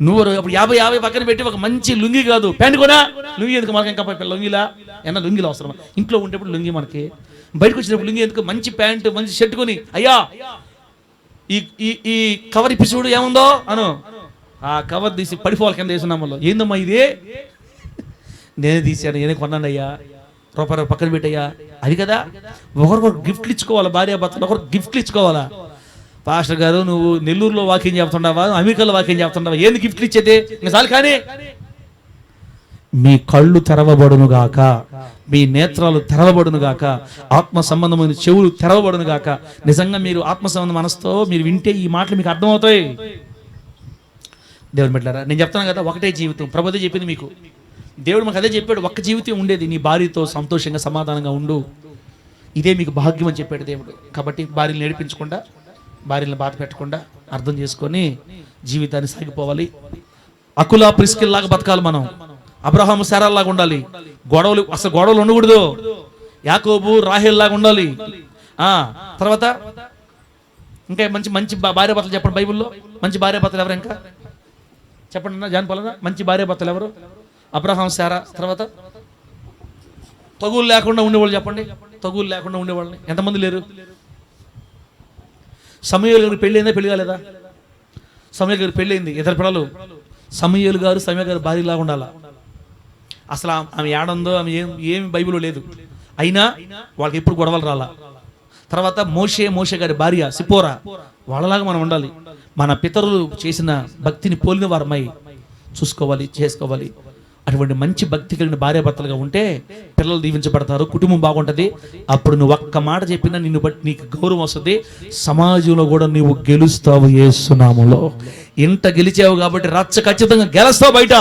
నువ్వు అప్పుడు 50 పక్కన పెట్టి ఒక మంచి లుంగి కాదు ప్యాంట్ కొనా. లుంగి ఎందుకు మనకి? ఇంకా లుంగిలా ఏమన్నా లుంగిలు అవసరం? ఇంట్లో ఉండేప్పుడు లుంగి మనకి, బయటకు వచ్చినప్పుడు లుంగి ఎందుకు? మంచి ప్యాంటు మంచి షర్ట్ కొని, అయ్యా ఈ కవర్ ఇప్పి చూడు ఏముందో అను. ఆ కవర్ తీసి పడిపోవాలి కింద వేసున్నామలో. ఏందమ్మా ఇదే? నేనే తీసాను, నేనే కొన్నాను అయ్యా, రూపాయి పక్కన పెట్టయ్యా. అది కదా, ఒకరికొకరు గిఫ్ట్లు ఇచ్చుకోవాలా. భార్యాభర్తలు ఒకరు గిఫ్ట్లు ఇచ్చుకోవాలా. పాస్టర్ గారు నువ్వు నెల్లూరులో వాక్యం చెప్తుండవా, అమెరికాలో వాక్యం చెప్తుండవా? ఏంది గిఫ్ట్లు ఇచ్చేది? ఇంకా చాలు కానీ. మీ కళ్ళు తెరవబడును గాక, మీ నేత్రాలు తెరవబడును గాక, ఆత్మ సంబంధమైన చెవులు తెరవబడును గాక. నిజంగా మీరు ఆత్మ సంబంధం మనసుతో మీరు వింటే ఈ మాటలు మీకు అర్థమవుతాయి. దేవుని బిడ్డలారా, నేను చెప్తాను కదా, ఒకటే జీవితం. ప్రభుదే చెప్పింది మీకు, దేవుడు మాకు అదే చెప్పాడు. ఒక్క జీవితం ఉండేది, నీ భార్యతో సంతోషంగా సమాధానంగా ఉండు, ఇదే మీకు భాగ్యం అని చెప్పాడు దేవుడు. కాబట్టి భార్యలు నేర్పించకుండా, భార్యలను బాధ పెట్టకుండా అర్థం చేసుకొని జీవితాన్ని సాగిపోవాలి. అకులా ప్రిస్కిల్లాగా బతకాలి మనం. అబ్రహాము శారాల్లాగా ఉండాలి. గొడవలు అసలు గొడవలు ఉండకూడదు. యాకోబు రాహేల్ లాగా ఉండాలి. తర్వాత ఇంకా మంచి మంచి భార్యాభర్తలు చెప్పండి బైబిల్లో. మంచి భార్యాభర్తలు ఎవరు? ఇంకా చెప్పండి అన్న, జానపలనా. మంచి భార్యాభర్తలు ఎవరు? అబ్రహాం, శారా. తర్వాత తగులు లేకుండా ఉండేవాళ్ళు చెప్పండి. తగులు లేకుండా ఉండేవాళ్ళని ఎంతమంది లేరు? సమూయేలు గారు పెళ్ళి అయిందా? పెళ్లి కాలేదా? సమూయేలు గారు పెళ్ళి అయింది, ఇద్దరు పిల్లలు. సమూయేలు గారు భార్యలాగా ఉండాలా. అసలు ఆమె ఏడుందో, ఆమె ఏమి బైబిల్లో లేదు, అయినా వాళ్ళకి ఎప్పుడు గొడవలు రాలా. తర్వాత మోషే గారి భార్య సిపోరా, వాళ్ళలాగా మనం ఉండాలి. మన పితరులు చేసిన భక్తిని పోలిన వారమై చూసుకోవాలి, చేసుకోవాలి. అటువంటి మంచి భక్తి కలిగిన భార్యాభర్తలుగా ఉంటే పిల్లలు దీవించబడతారు, కుటుంబం బాగుంటుంది. అప్పుడు నువ్వు ఒక్క మాట చెప్పినా నిన్ను బట్టి నీకు గౌరవం వస్తుంది, సమాజంలో కూడా నువ్వు గెలుస్తావు యేసు నామములో. ఇంత గెలిచావు కాబట్టి రచ్చ ఖచ్చితంగా గెలుస్తావు బయట.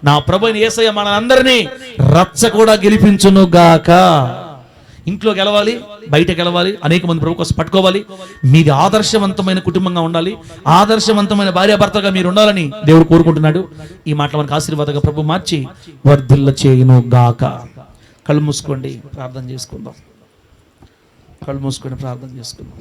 నా ప్రభువైన యేసయ్య మనందరినీ రచ్చ కూడా గెలిపించును గాక. ఇంట్లో గెలవాలి, బయట గెలవాలి, అనేక మంది ప్రభు కోసం పట్టుకోవాలి. మీది ఆదర్శవంతమైన కుటుంబంగా ఉండాలి, ఆదర్శవంతమైన భార్యాభర్తగా మీరు ఉండాలని దేవుడు కోరుకుంటున్నాడు. ఈ మాటలు మనకు ఆశీర్వాదంగా ప్రభు మార్చి వర్ధిల్ల చేయును గాక. కళ్ళు మూసుకోండి, ప్రార్థన చేసుకుందాం. కళ్ళు మూసుకొని ప్రార్థన చేసుకుందాం.